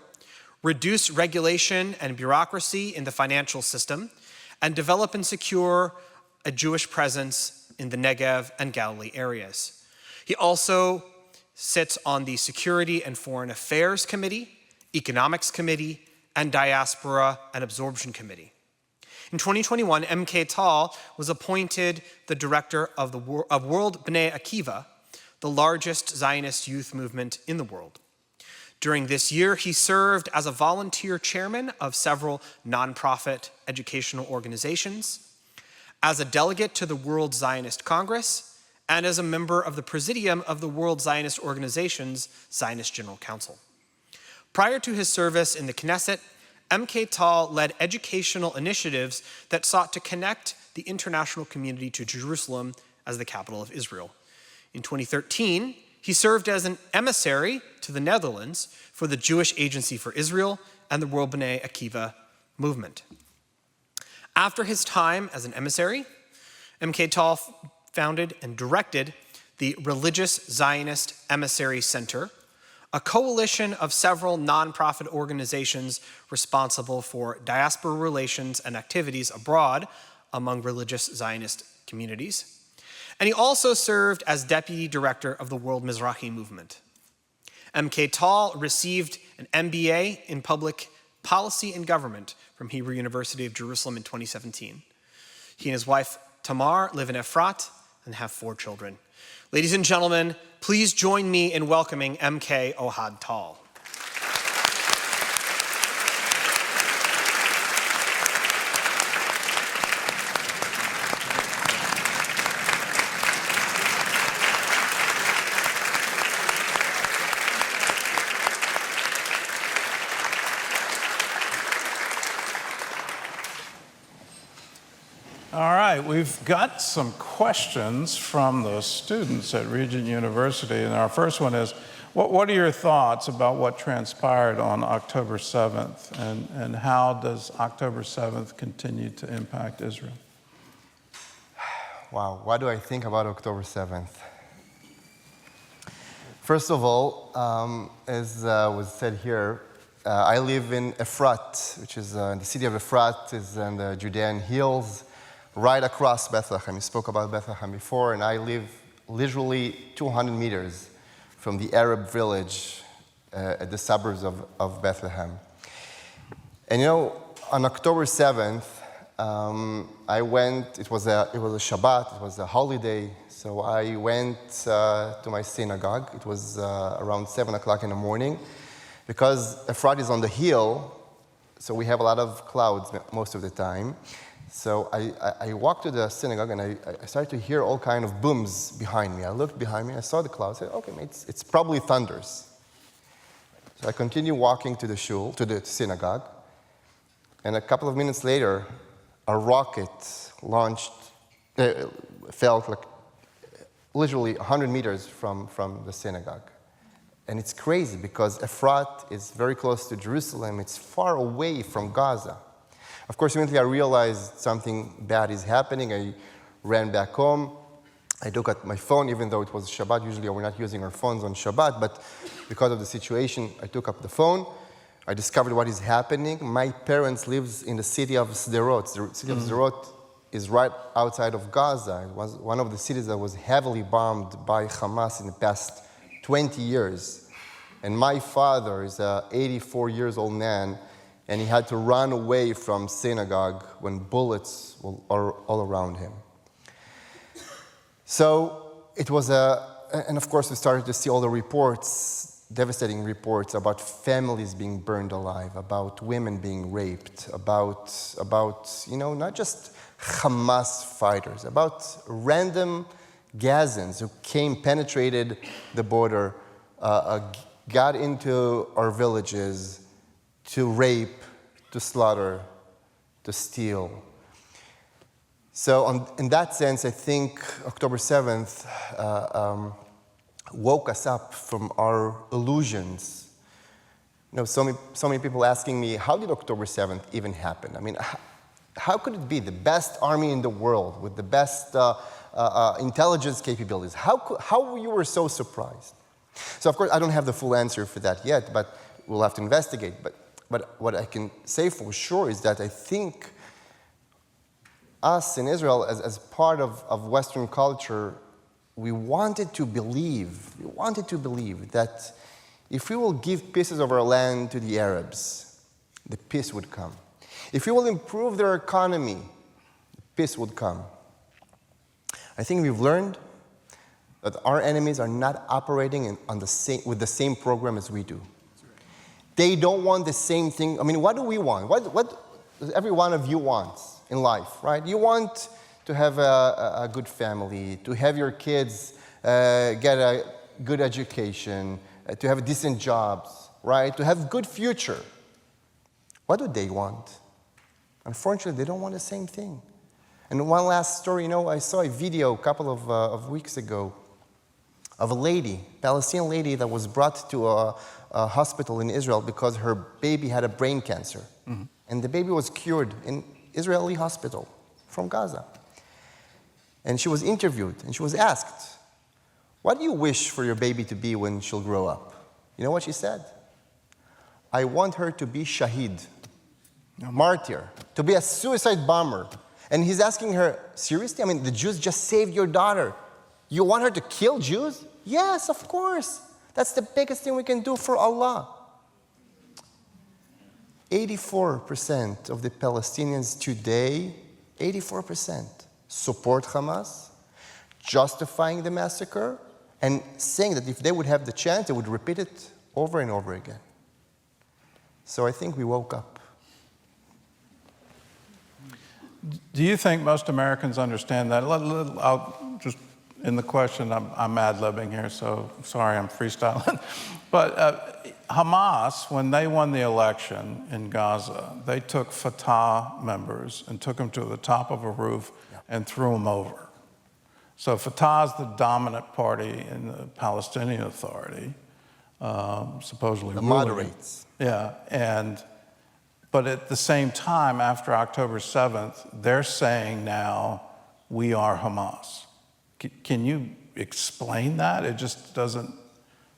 Speaker 10: reduce regulation and bureaucracy in the financial system, and develop and secure a Jewish presence in the Negev and Galilee areas. He also sits on the Security and Foreign Affairs Committee, Economics Committee, and Diaspora and Absorption Committee. In 2021, MK Tal was appointed the director of World Bnei Akiva, the largest Zionist youth movement in the world. During this year, he served as a volunteer chairman of several nonprofit educational organizations, as a delegate to the World Zionist Congress, and as a member of the Presidium of the World Zionist Organization's Zionist General Council. Prior to his service in the Knesset, MK Tal led educational initiatives that sought to connect the international community to Jerusalem as the capital of Israel. In 2013, he served as an emissary to the Netherlands for the Jewish Agency for Israel and the World Bnei Akiva movement. After his time as an emissary, MK Tal founded and directed the Religious Zionist Emissary Center, a coalition of several nonprofit organizations responsible for diaspora relations and activities abroad among religious Zionist communities. And he also served as deputy director of the World Mizrahi Movement. MK Tal received an MBA in public policy and government from Hebrew University of Jerusalem in 2017. He and his wife Tamar live in Efrat and have 4 children. Ladies and gentlemen, please join me in welcoming MK Ohad Tal.
Speaker 7: All right, we've got some questions from the students at Regent University, and our first one is, what are your thoughts about what transpired on October 7th, and how does October 7th continue to impact Israel?
Speaker 11: Wow, what do I think about October 7th? First of all, as was said here, I live in Efrat, which is the city of Efrat is in the Judean hills, right across Bethlehem. You spoke about Bethlehem before, and I live literally 200 meters from the Arab village at the suburbs of Bethlehem. And you know, on October 7th, I went, it was a Shabbat, it was a holiday, so I went to my synagogue. It was around 7 o'clock in the morning. Because Efrat is on the hill, so we have a lot of clouds most of the time. So I walked to the synagogue and I started to hear all kind of booms behind me. I looked behind me, I saw the clouds, I said, okay, it's probably thunders. So I continued walking to the shul, to the synagogue, and a couple of minutes later, a rocket launched, fell like literally 100 meters from the synagogue. And it's crazy because Efrat is very close to Jerusalem. It's far away from Gaza. Of course, immediately I realized something bad is happening. I ran back home. I looked at my phone, even though it was Shabbat. Usually we're not using our phones on Shabbat, but because of the situation, I took up the phone. I discovered what is happening. My parents live in the city of Sderot. The city of Sderot is right outside of Gaza. It was one of the cities that was heavily bombed by Hamas in the past 20 years. And my father is an 84-year-old man, and he had to run away from synagogue when bullets were all around him. So it was and of course we started to see all the reports, devastating reports about families being burned alive, about women being raped, about you know, not just Hamas fighters, about random Gazans who penetrated the border, got into our villages to rape, to slaughter, to steal. So in that sense, I think October 7th woke us up from our illusions. You know, so many people asking me, how did October 7th even happen? I mean, how could it be the best army in the world with the best intelligence capabilities? How you were so surprised? So of course, I don't have the full answer for that yet, but we'll have to investigate. But what I can say for sure is that I think us in Israel, as part of Western culture, we wanted to believe that if we will give pieces of our land to the Arabs, the peace would come. If we will improve their economy, peace would come. I think we've learned that our enemies are not operating with the same program as we do. They don't want the same thing. I mean, what do we want? What does every one of you wants in life, right? You want to have a good family, to have your kids get a good education, to have decent jobs, right? To have a good future. What do they want? Unfortunately, they don't want the same thing. And one last story, you know, I saw a video a couple of weeks ago of a lady, Palestinian lady, that was brought to a hospital in Israel because her baby had a brain cancer. Mm-hmm. And the baby was cured in Israeli hospital from Gaza. And she was interviewed, and she was asked, what do you wish for your baby to be when she'll grow up? You know what she said? I want her to be shaheed, martyr, to be a suicide bomber. And he's asking her, seriously? I mean, the Jews just saved your daughter. You want her to kill Jews? Yes, of course. That's the biggest thing we can do for Allah. 84% of the Palestinians today, 84%, support Hamas, justifying the massacre, and saying that if they would have the chance, they would repeat it over and over again. So I think we woke up.
Speaker 7: Do you think most Americans understand that? I'll just, in the question, I'm ad-libbing here, so sorry, I'm freestyling. But Hamas, when they won the election in Gaza, they took Fatah members and took them to the top of a roof and threw them over. So Fatah is the dominant party in the Palestinian Authority, supposedly
Speaker 11: the
Speaker 7: ruling.
Speaker 11: moderates.
Speaker 7: Yeah, but at the same time, after October 7th, they're saying now, we are Hamas. Can you explain that? It just doesn't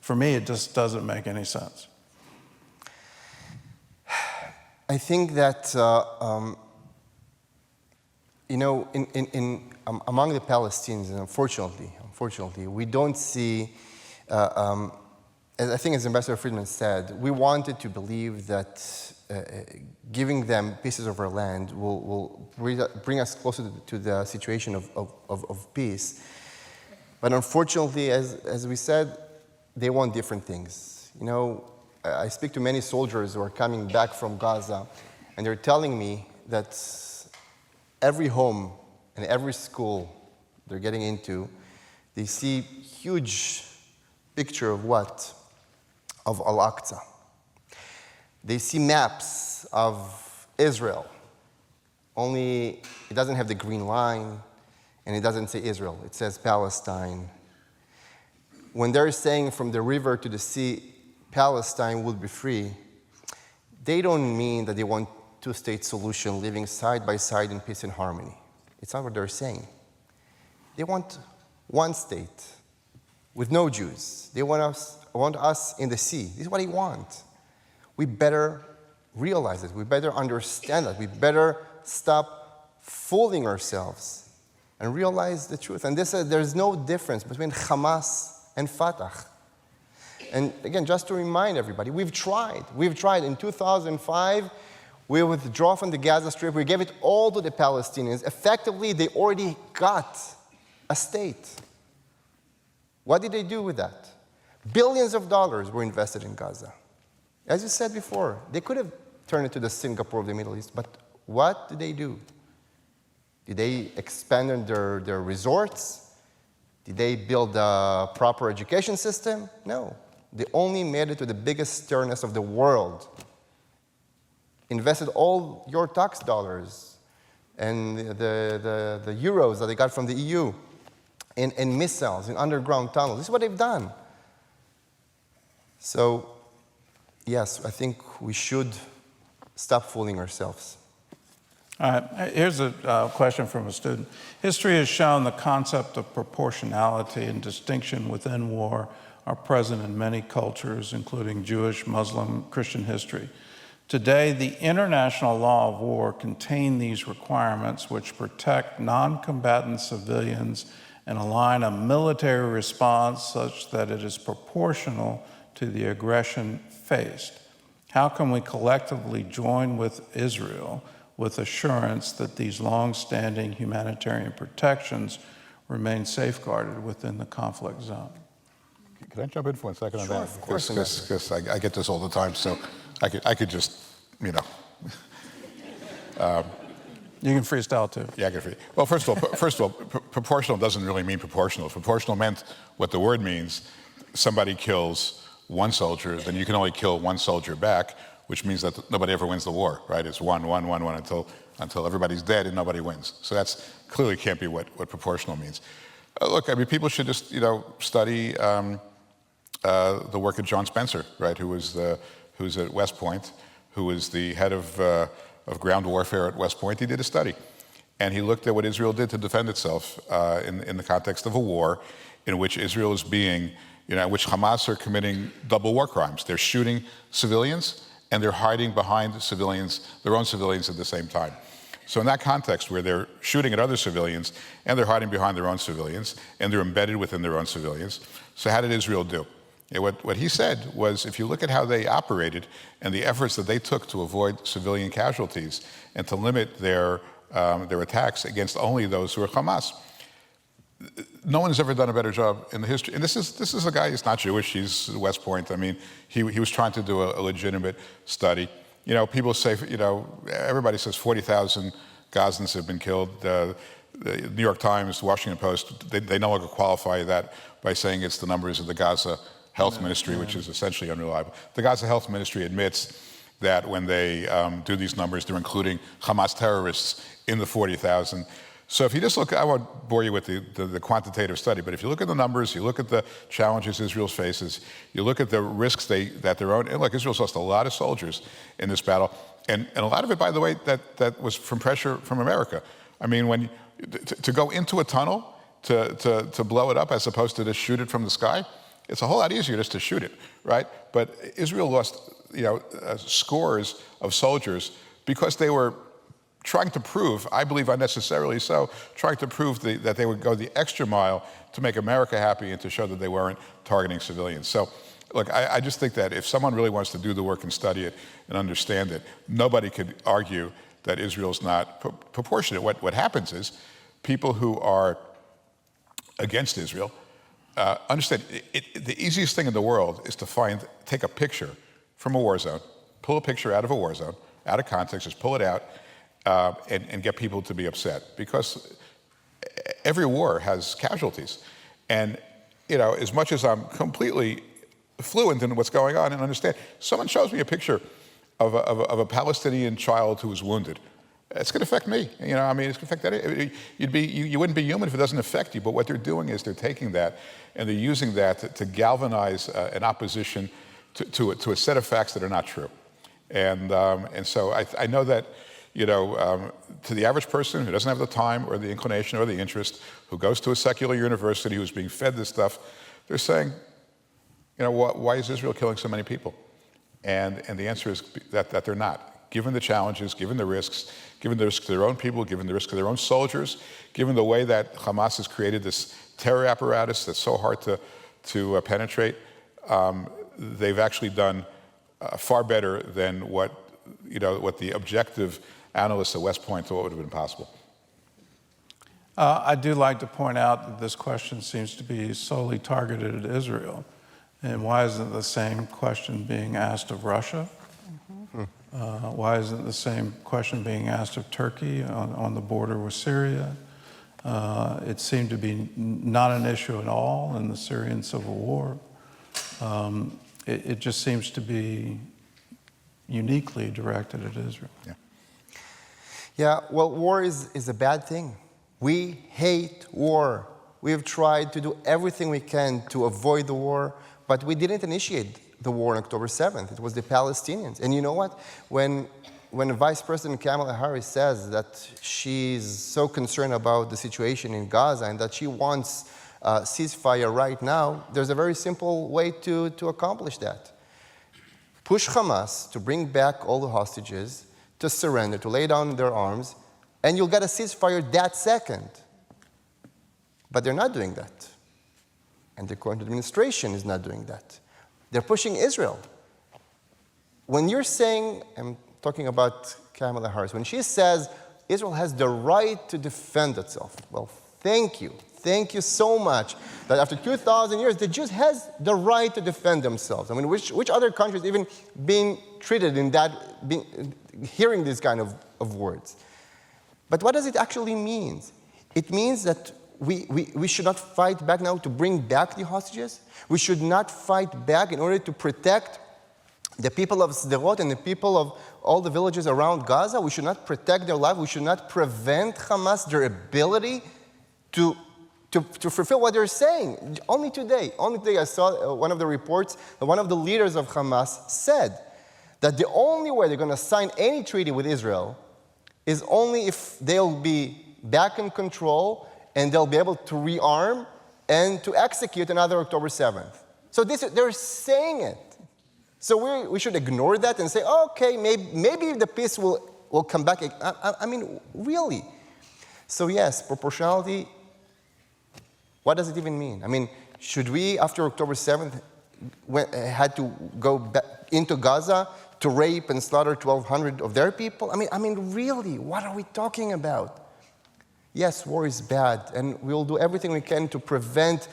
Speaker 7: For me, it just doesn't make any sense.
Speaker 11: I think that, among the Palestinians, and unfortunately, we don't see, I think as Ambassador Friedman said, we wanted to believe that giving them pieces of our land will bring us closer to the situation of peace. But unfortunately, as we said, they want different things. I speak to many soldiers who are coming back from Gaza, and they're telling me that every home and every school they're getting into, they see huge picture of what? Of Al-Aqsa. They see maps of Israel, only it doesn't have the green line, and it doesn't say Israel, it says Palestine. When they're saying from the river to the sea, Palestine will be free, they don't mean that they want two-state solution living side by side in peace and harmony. It's not what they're saying. They want one state with no Jews. They want us in the sea. This is what they want. We better realize it. We better understand it. We better stop fooling ourselves and realize the truth. And there's no difference between Hamas and Fatah. And again, just to remind everybody, we've tried. In 2005, we withdrew from the Gaza Strip. We gave it all to the Palestinians. Effectively, they already got a state. What did they do with that? Billions of dollars were invested in Gaza. As you said before, they could have turned it to the Singapore of the Middle East, but what did they do? Did they expand their resorts? Did they build a proper education system? No. They only made it to the biggest sterness of the world. Invested all your tax dollars and the euros that they got from the EU in missiles, in underground tunnels. This is what they've done. So, yes, I think we should stop fooling ourselves.
Speaker 7: All right, here's a question from a student. History has shown the concept of proportionality and distinction within war are present in many cultures, including Jewish, Muslim, Christian history. Today, the international law of war contains these requirements which protect non-combatant civilians and align a military response such that it is proportional to the aggression faced. How can we collectively join with Israel with assurance that these long-standing humanitarian protections remain safeguarded within the conflict zone?
Speaker 9: Can I jump in for 1 second on that?
Speaker 11: Of course.
Speaker 9: Because I get this all the time, so I could just,
Speaker 7: You can freestyle too.
Speaker 9: Yeah, I can free. Well, first of all, proportional doesn't really mean proportional. If proportional meant what the word means, somebody kills one soldier, then you can only kill one soldier back, which means that nobody ever wins the war, right? It's one until everybody's dead and nobody wins. So that's clearly can't be what proportional means. Look, I mean, people should just study the work of John Spencer, right? Who's at West Point, who was the head of ground warfare at West Point. He did a study, and he looked at what Israel did to defend itself in the context of a war in which Israel is being, in which Hamas are committing double war crimes. They're shooting civilians and they're hiding behind civilians, their own civilians at the same time. So in that context where they're shooting at other civilians and they're hiding behind their own civilians and they're embedded within their own civilians, so how did Israel do? What he said was, if you look at how they operated and the efforts that they took to avoid civilian casualties and to limit their attacks against only those who are Hamas, no one has ever done a better job in the history. And this is a guy, he's not Jewish, he's West Point. I mean, he was trying to do a legitimate study. People say, everybody says 40,000 Gazans have been killed. The New York Times, the Washington Post, they no longer qualify that by saying it's the numbers of the Gaza Health Ministry, which is essentially unreliable. The Gaza Health Ministry admits that when they do these numbers, they're including Hamas terrorists in the 40,000. So if you just look, I won't bore you with the quantitative study, but if you look at the numbers, you look at the challenges Israel faces, you look at the risks that their own, and look, Israel's lost a lot of soldiers in this battle, and a lot of it, by the way, that was from pressure from America. I mean, to go into a tunnel to blow it up as opposed to just shoot it from the sky, it's a whole lot easier just to shoot it, right? But Israel lost, scores of soldiers because they were trying to prove, I believe unnecessarily so, trying to prove that they would go the extra mile to make America happy and to show that they weren't targeting civilians. So, look, I just think that if someone really wants to do the work and study it and understand it, nobody could argue that Israel's not proportionate. What happens is people who are against Israel understand the easiest thing in the world is to take a picture from a war zone, pull a picture out of a war zone, out of context, just pull it out, and get people to be upset, because every war has casualties. And, as much as I'm completely fluent in what's going on and understand, someone shows me a picture of a Palestinian child who was wounded. It's going to affect me. It's going to affect that. You wouldn't be human if it doesn't affect you. But what they're doing is they're taking that and they're using that to galvanize an opposition to a set of facts that are not true. And so I know that, to the average person who doesn't have the time or the inclination or the interest, who goes to a secular university, who's being fed this stuff, they're saying, why is Israel killing so many people? And the answer is that they're not. Given the challenges, given the risks, given the risk to their own people, given the risk to their own soldiers, given the way that Hamas has created this terror apparatus that's so hard to penetrate, they've actually done far better than what the objective analysts at West Point thought would have been possible.
Speaker 7: I do like to point out that this question seems to be solely targeted at Israel. And why isn't the same question being asked of Russia? Why isn't the same question being asked of Turkey on the border with Syria? It seemed to be not an issue at all in the Syrian civil war. It just seems to be uniquely directed at Israel.
Speaker 11: Yeah, well, war is a bad thing. We hate war. We have tried to do everything we can to avoid the war, but we didn't initiate the war on October 7th. It was the Palestinians. And you know what? When Vice President Kamala Harris says that she's so concerned about the situation in Gaza and that she wants a ceasefire right now, there's a very simple way to accomplish that. Push Hamas to bring back all the hostages, to surrender, to lay down their arms, and you'll get a ceasefire that second. But they're not doing that. And the current administration is not doing that. They're pushing Israel. When you're saying, I'm talking about Kamala Harris, when she says Israel has the right to defend itself, well, thank you. Thank you so much that after 2,000 years, the Jews has the right to defend themselves. I mean, which other countries even being treated in that, hearing these kind of words? But what does it actually mean? It means that we should not fight back now to bring back the hostages. We should not fight back in order to protect the people of Sderot and the people of all the villages around Gaza. We should not protect their life. We should not prevent Hamas their ability to fulfill what they're saying. Only today I saw one of the reports that one of the leaders of Hamas said that the only way they're going to sign any treaty with Israel is only if they'll be back in control and they'll be able to rearm and to execute another October 7th. So they're saying it. So we should ignore that and say, okay, maybe the peace will come back. I mean, really? So yes, proportionality, what does it even mean? I mean, should we, after October 7th, had to go back into Gaza to rape and slaughter 1,200 of their people? I mean, really, what are we talking about? Yes, war is bad, and we'll do everything we can to prevent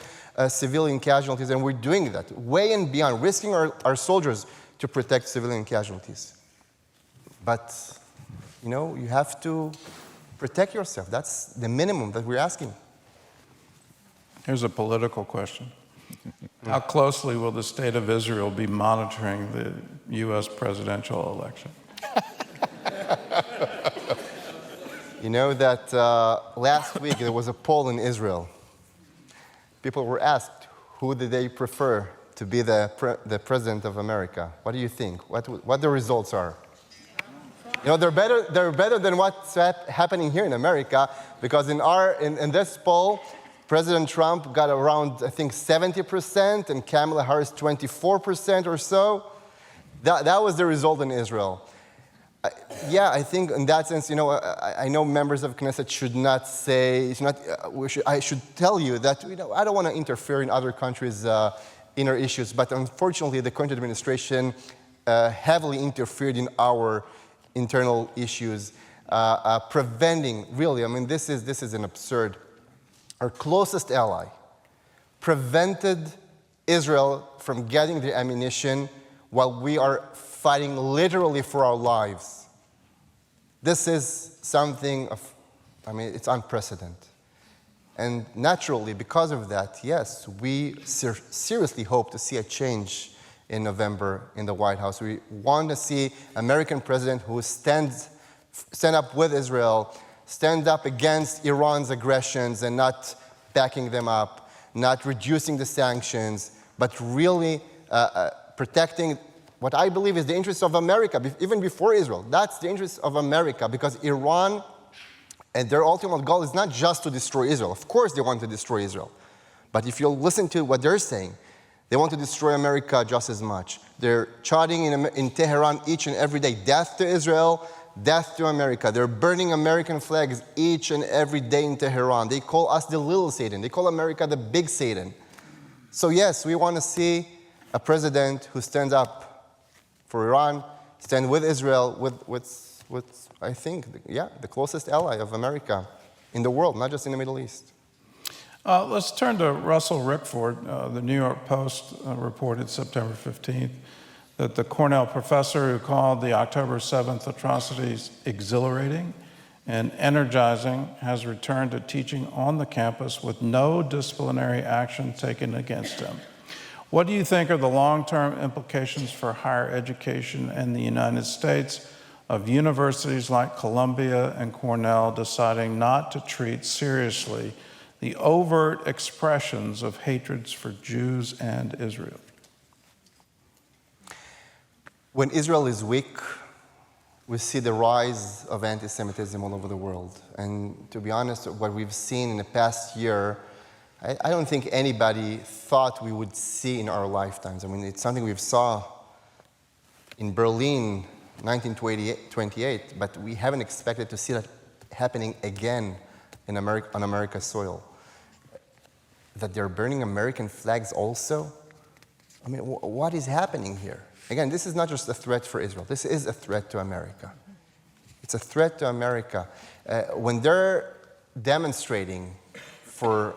Speaker 11: civilian casualties, and we're doing that, way and beyond, risking our soldiers to protect civilian casualties. But, you have to protect yourself. That's the minimum that we're asking.
Speaker 7: Here's a political question. How closely will the state of Israel be monitoring the U.S. presidential election?
Speaker 11: You know that last week there was a poll in Israel. People were asked, who did they prefer to be the president of America? What do you think? What the results are? They're better than what's happening here in America, because in this poll, President Trump got around, I think, 70%, and Kamala Harris 24% or so. That was the result in Israel. I think in that sense, I know members of Knesset should not say, I should tell you that, I don't want to interfere in other countries' inner issues, but unfortunately, the current administration heavily interfered in our internal issues, preventing, really, this is an absurd. Our closest ally prevented Israel from getting the ammunition while we are fighting literally for our lives. This is something it's unprecedented. And naturally, because of that, yes, we seriously hope to see a change in November in the White House. We want to see an American president who stand up with Israel, stand up against Iran's aggressions and not backing them up, not reducing the sanctions, but really protecting what I believe is the interest of America, even before Israel. That's the interest of America, because Iran and their ultimate goal is not just to destroy Israel. Of course they want to destroy Israel. But if you'll listen to what they're saying, they want to destroy America just as much. They're chanting in Tehran each and every day, death to Israel, death to America. They're burning American flags each and every day in Tehran. They call us the little Satan. They call America the big Satan. So yes, we want to see a president who stands up for Iran, stand with Israel, with I think, the closest ally of America in the world, not just in the Middle East.
Speaker 7: Let's turn to Russell Rickford. The New York Post reported September 15th that the Cornell professor who called the October 7th atrocities exhilarating and energizing has returned to teaching on the campus with no disciplinary action taken against him. What do you think are the long-term implications for higher education in the United States of universities like Columbia and Cornell deciding not to treat seriously the overt expressions of hatreds for Jews and Israel?
Speaker 11: When Israel is weak, we see the rise of anti-Semitism all over the world. And to be honest, what we've seen in the past year, I don't think anybody thought we would see in our lifetimes. It's something we saw in Berlin, 1928, but we haven't expected to see that happening again on America's soil. That they're burning American flags also? What is happening here? Again, this is not just a threat for Israel. This is a threat to America. It's a threat to America. When they're demonstrating for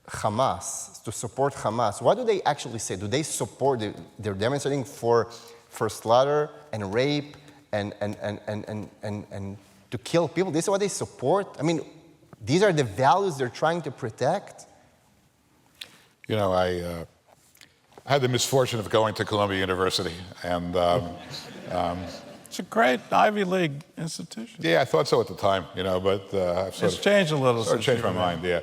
Speaker 11: Hamas, to support Hamas, what do they actually say? Do they support, they're demonstrating for slaughter and rape and to kill people? This is what they support? These are the values they're trying to protect?
Speaker 9: I had the misfortune of going to Columbia University, and
Speaker 7: it's a great Ivy League institution.
Speaker 9: Yeah, I thought so at the time, but I've
Speaker 7: it's changed a little.
Speaker 9: Sort of changed my mind, yeah.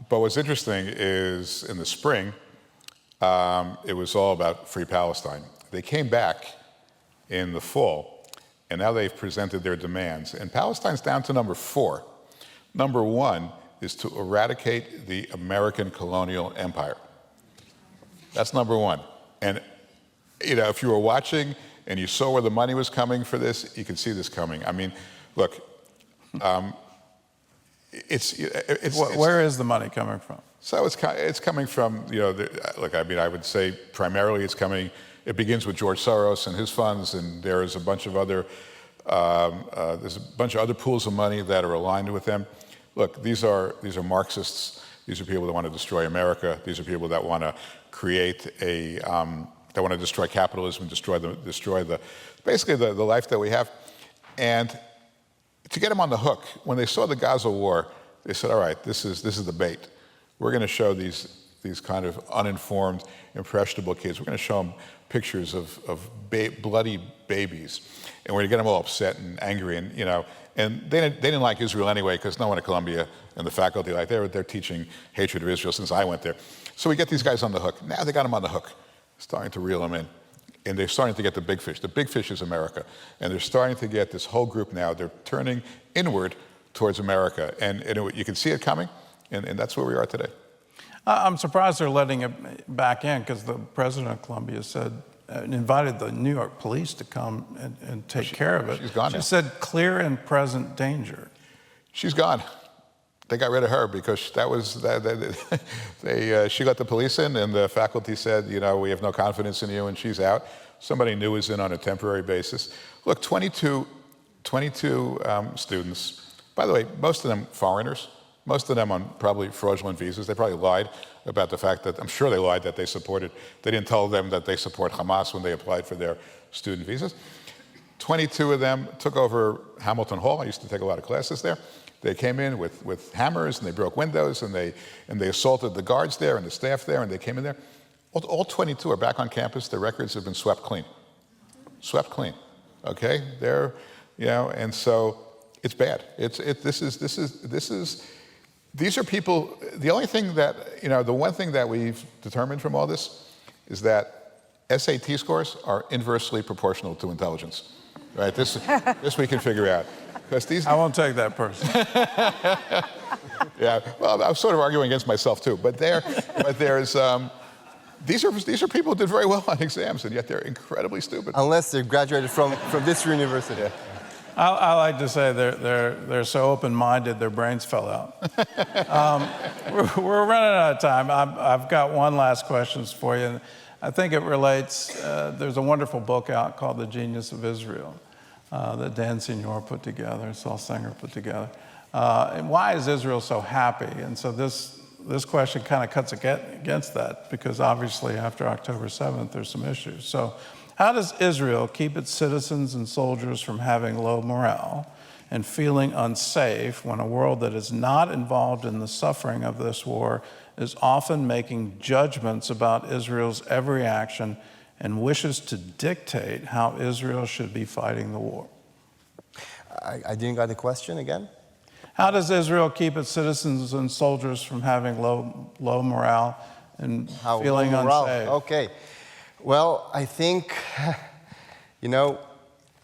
Speaker 9: But what's interesting is in the spring, it was all about Free Palestine. They came back in the fall, and now they've presented their demands. And Palestine's down to number 4. Number 1 is to eradicate the American colonial empire. That's number 1. And, if you were watching and you saw where the money was coming for this, you could see this coming. Look,
Speaker 7: where is the money coming from?
Speaker 9: So it's coming from, I would say primarily it begins with George Soros and his funds, and there's a bunch of other pools of money that are aligned with them. Look, these are Marxists. These are people that want to destroy America. These are people that want to create that want to destroy capitalism, destroy basically the life that we have. And to get them on the hook, when they saw the Gaza war, they said, all right, this is the bait. We're going to show these kind of uninformed, impressionable kids. We're going to show them pictures of bloody babies, and we're going to get them all upset and angry, and they didn't like Israel anyway, because no one at Columbia and the faculty they're teaching hatred of Israel since I went there. So we get these guys on the hook. Now they got them on the hook, starting to reel them in, and they're starting to get the big fish. The big fish is America, and they're starting to get this whole group now. They're turning inward towards America, and you can see it coming. And that's where we are today.
Speaker 7: I'm surprised they're letting it back in, because the president of Colombia said, invited the New York police to come and take care of it.
Speaker 9: She's gone now.
Speaker 7: She said clear and present danger.
Speaker 9: She's gone. They got rid of her because that was, she got the police in, and the faculty said, you know, we have no confidence in you, and she's out. Somebody new is in on a temporary basis. Look, 22 students, by the way, most of them foreigners, most of them on probably fraudulent visas. They probably lied about the fact that, I'm sure they lied that they didn't tell them that they support Hamas when they applied for their student visas. 22 of them took over Hamilton Hall. I used to take a lot of classes there. They came in with hammers, and they broke windows, and they assaulted the guards there and the staff there, and they came in there. All 22 are back on campus. Their records have been swept clean. Swept clean, okay? They're, you know, and so it's bad. These are people, the only thing that, you know, the one thing that we've determined from all this is that SAT scores are inversely proportional to intelligence, right? This we can figure out. These,
Speaker 7: I won't take that person.
Speaker 9: Yeah, well, I'm sort of arguing against myself too, but these are people who did very well on exams, and yet they're incredibly stupid.
Speaker 11: Unless they graduated from this university.
Speaker 9: Yeah.
Speaker 7: I like to say they're so open-minded, their brains fell out. We're running out of time. I've got one last question for you. And I think it relates, there's a wonderful book out called The Genius of Israel that Dan Signor put together, Saul Singer put together. And why is Israel so happy? And so this question kind of cuts against that, because obviously after October 7th, there's some issues. So how does Israel keep its citizens and soldiers from having low morale and feeling unsafe when a world that is not involved in the suffering of this war is often making judgments about Israel's every action and wishes to dictate how Israel should be fighting the war?
Speaker 11: I didn't get the question again.
Speaker 7: How does Israel keep its citizens and soldiers from having low morale and feeling unsafe?
Speaker 11: Okay. Well, I think, you know,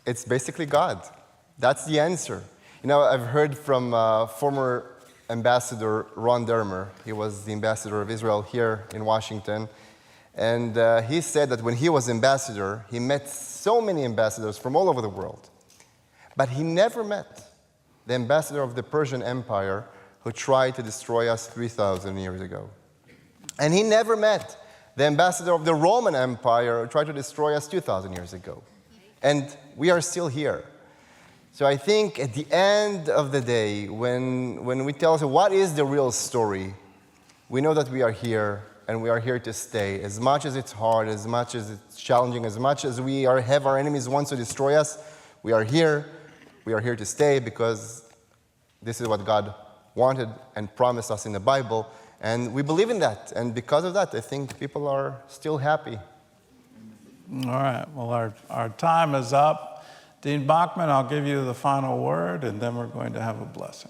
Speaker 11: it's basically God. That's the answer. You know, I've heard from former Ambassador Ron Dermer. He was the ambassador of Israel here in Washington. And he said that when he was ambassador, he met so many ambassadors from all over the world. But he never met the ambassador of the Persian Empire who tried to destroy us 3,000 years ago. And he never met the ambassador of the Roman Empire who tried to destroy us 2,000 years ago. And we are still here. So I think at the end of the day, when we tell us what is the real story, we know that we are here, and we are here to stay. As much as it's hard, as much as it's challenging, as much as we have our enemies want to destroy us, we are here. We are here to stay because this is what God wanted and promised us in the Bible. And we believe in that. And because of that, I think people are still happy.
Speaker 7: All right. Well, our time is up. Dean Bachman, I'll give you the final word, and then we're going to have a blessing.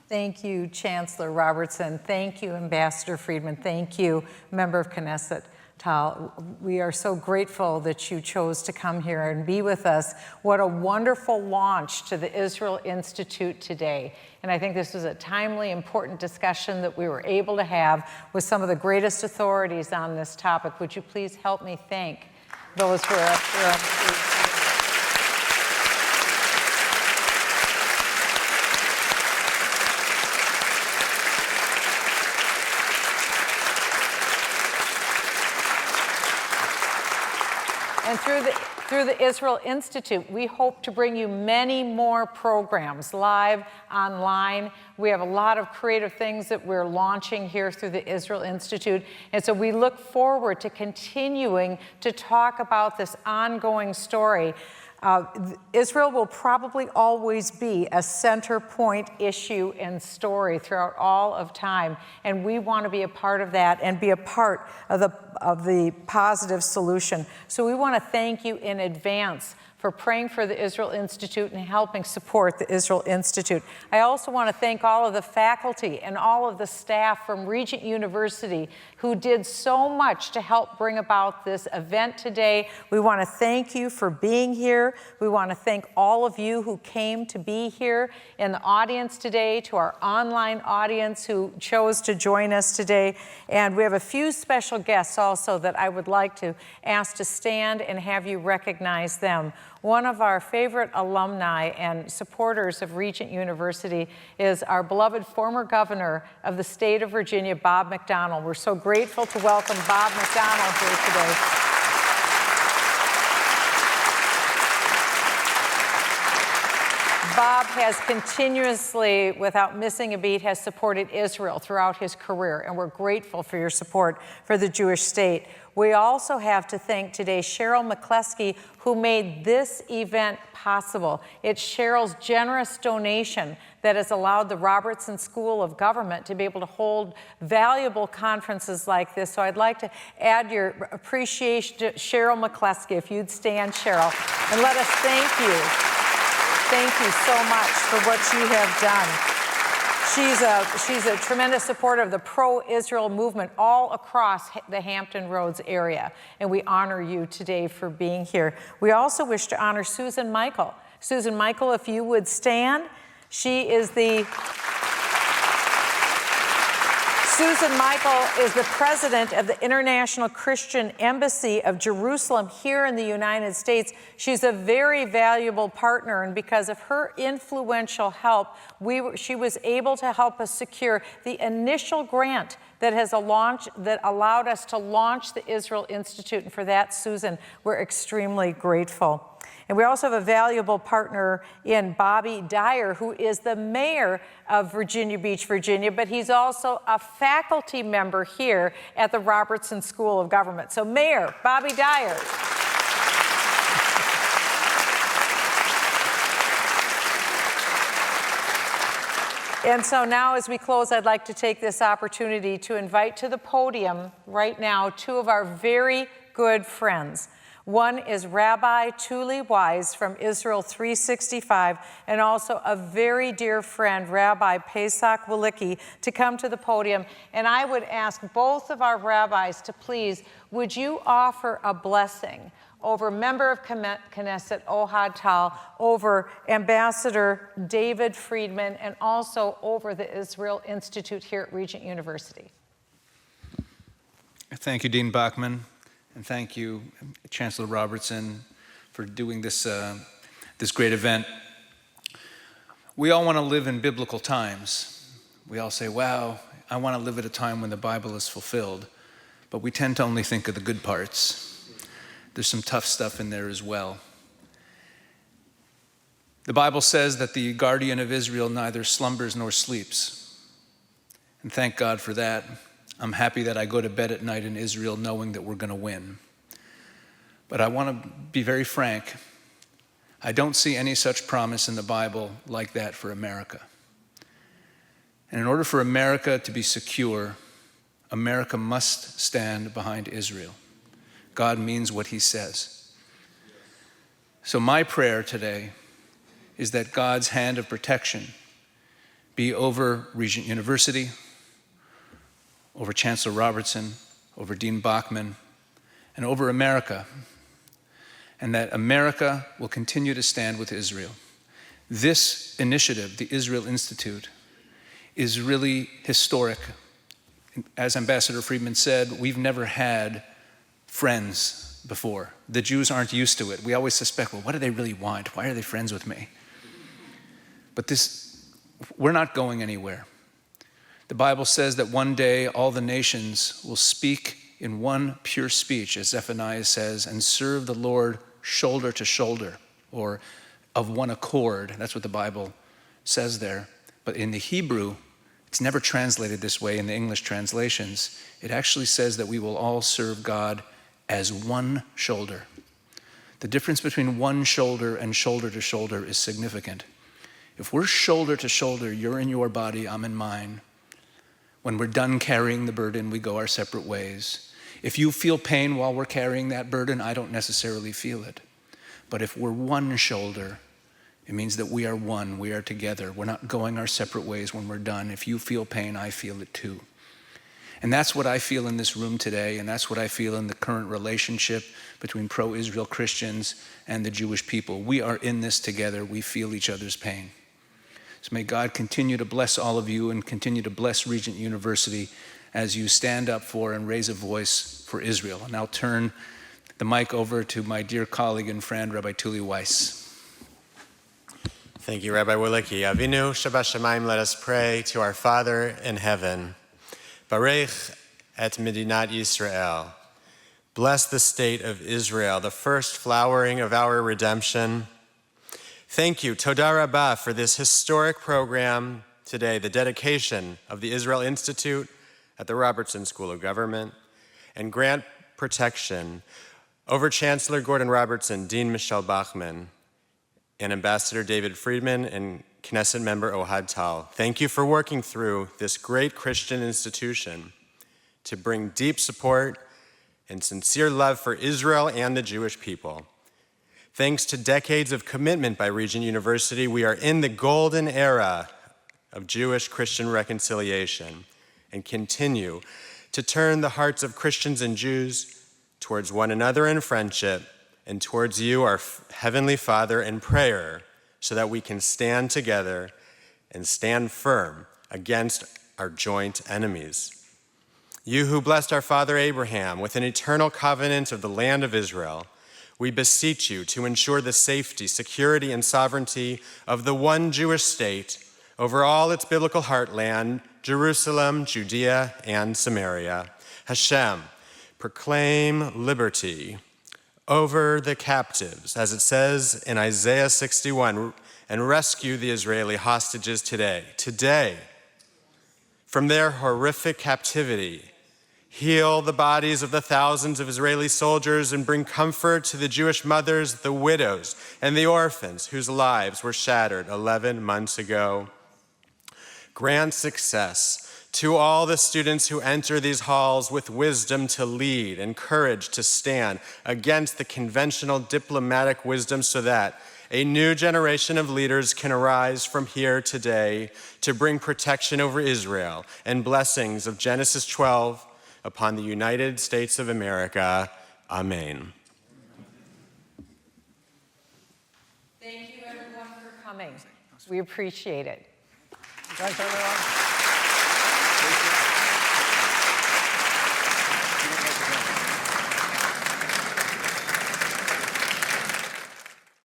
Speaker 8: Thank you, Chancellor Robertson. Thank you, Ambassador Friedman. Thank you, Member of Knesset Tal. We are so grateful that you chose to come here and be with us. What a wonderful launch to the Israel Institute today. And I think this was a timely, important discussion that we were able to have with some of the greatest authorities on this topic. Would you please help me thank those who are up here on the stage? And through the Israel Institute, we hope to bring you many more programs, live, online. We have a lot of creative things that we're launching here through the Israel Institute. And so we look forward to continuing to talk about this ongoing story. Israel will probably always be a center point issue and story throughout all of time, and we want to be a part of that and be a part of the positive solution. So we want to thank you in advance for praying for the Israel Institute and helping support the Israel Institute. I also want to thank all of the faculty and all of the staff from Regent University who did so much to help bring about this event today. We want to thank you for being here. We want to thank all of you who came to be here in the audience today, to our online audience who chose to join us today. And we have a few special guests also that I would like to ask to stand and have you recognize them. One of our favorite alumni and supporters of Regent University is our beloved former governor of the state of Virginia, Bob McDonnell. We're so grateful to welcome Bob McDonnell here today. Bob has continuously, without missing a beat, has supported Israel throughout his career, and we're grateful for your support for the Jewish state. We also have to thank today Cheryl McCleskey, who made this event possible. It's Cheryl's generous donation that has allowed the Robertson School of Government to be able to hold valuable conferences like this. So I'd like to add your appreciation to Cheryl McCleskey, if you'd stand, Cheryl, and let us thank you. Thank you so much for what you have done. She's a tremendous supporter of the pro-Israel movement all across the Hampton Roads area, and we honor you today for being here. We also wish to honor Susan Michael. Susan Michael, if you would stand. Susan Michael is the president of the International Christian Embassy of Jerusalem here in the United States. She's a very valuable partner, and because of her influential help, she was able to help us secure the initial grant that allowed us to launch the Israel Institute. And for that, Susan, we're extremely grateful. And we also have a valuable partner in Bobby Dyer, who is the mayor of Virginia Beach, Virginia, but he's also a faculty member here at the Robertson School of Government. So Mayor Bobby Dyer. And so now as we close, I'd like to take this opportunity to invite to the podium right now two of our very good friends. One is Rabbi Tuli Wise from Israel 365, and also a very dear friend, Rabbi Pesach Walicki, to come to the podium. And I would ask both of our rabbis to please, would you offer a blessing over member of Knesset Ohad Tal, over Ambassador David Friedman, and also over the Israel Institute here at Regent University.
Speaker 12: Thank you, Dean Bachman. And thank you, Chancellor Robertson, for doing this great event. We all want to live in biblical times. We all say, wow, I want to live at a time when the Bible is fulfilled. But we tend to only think of the good parts. There's some tough stuff in there as well. The Bible says that the guardian of Israel neither slumbers nor sleeps. And thank God for that. I'm happy that I go to bed at night in Israel knowing that we're going to win. But I want to be very frank. I don't see any such promise in the Bible like that for America. And in order for America to be secure, America must stand behind Israel. God means what he says. So my prayer today is that God's hand of protection be over Regent University, over Chancellor Robertson, over Dean Bachman, and over America, and that America will continue to stand with Israel. This initiative, the Israel Institute, is really historic. As Ambassador Friedman said, we've never had friends before. The Jews aren't used to it. We always suspect, well, what do they really want? Why are they friends with me? But we're not going anywhere. The Bible says that one day all the nations will speak in one pure speech, as Zephaniah says, and serve the Lord shoulder to shoulder, or of one accord. That's what the Bible says there. But in the Hebrew, it's never translated this way in the English translations. It actually says that we will all serve God as one shoulder. The difference between one shoulder and shoulder to shoulder is significant. If we're shoulder to shoulder, you're in your body, I'm in mine. When we're done carrying the burden, we go our separate ways. If you feel pain while we're carrying that burden, I don't necessarily feel it. But if we're one shoulder, it means that we are one, we are together. We're not going our separate ways when we're done. If you feel pain, I feel it too. And that's what I feel in this room today, and that's what I feel in the current relationship between pro-Israel Christians and the Jewish people. We are in this together. We feel each other's pain. So may God continue to bless all of you and continue to bless Regent University as you stand up for and raise a voice for Israel. And I'll turn the mic over to my dear colleague and friend, Rabbi Tuli Weiss.
Speaker 13: Thank you, Rabbi Wielicki. Avinu Shabashamayim, let us pray to our Father in heaven. Barech et Medinat Yisrael. Bless the state of Israel, the first flowering of our redemption. Thank you, Toda Rabbah, for this historic program today, the dedication of the Israel Institute at the Robertson School of Government, and grant protection over Chancellor Gordon Robertson, Dean Michelle Bachmann, and Ambassador David Friedman, and Knesset member Ohad Tal. Thank you for working through this great Christian institution to bring deep support and sincere love for Israel and the Jewish people. Thanks to decades of commitment by Regent University, we are in the golden era of Jewish-Christian reconciliation and continue to turn the hearts of Christians and Jews towards one another in friendship and towards you, our Heavenly Father, in prayer, so that we can stand together and stand firm against our joint enemies. You who blessed our father Abraham with an eternal covenant of the land of Israel, we beseech you to ensure the safety, security, and sovereignty of the one Jewish state over all its biblical heartland, Jerusalem, Judea, and Samaria. Hashem, proclaim liberty over the captives, as it says in Isaiah 61, and rescue the Israeli hostages today. Today, from their horrific captivity, heal the bodies of the thousands of Israeli soldiers and bring comfort to the Jewish mothers, the widows, and the orphans whose lives were shattered 11 months ago. Grant success to all the students who enter these halls with wisdom to lead and courage to stand against the conventional diplomatic wisdom, so that a new generation of leaders can arise from here today to bring protection over Israel and blessings of Genesis 12 upon the United States of America. Amen.
Speaker 8: Thank you, everyone, for coming. We appreciate it.
Speaker 7: Thanks, everyone.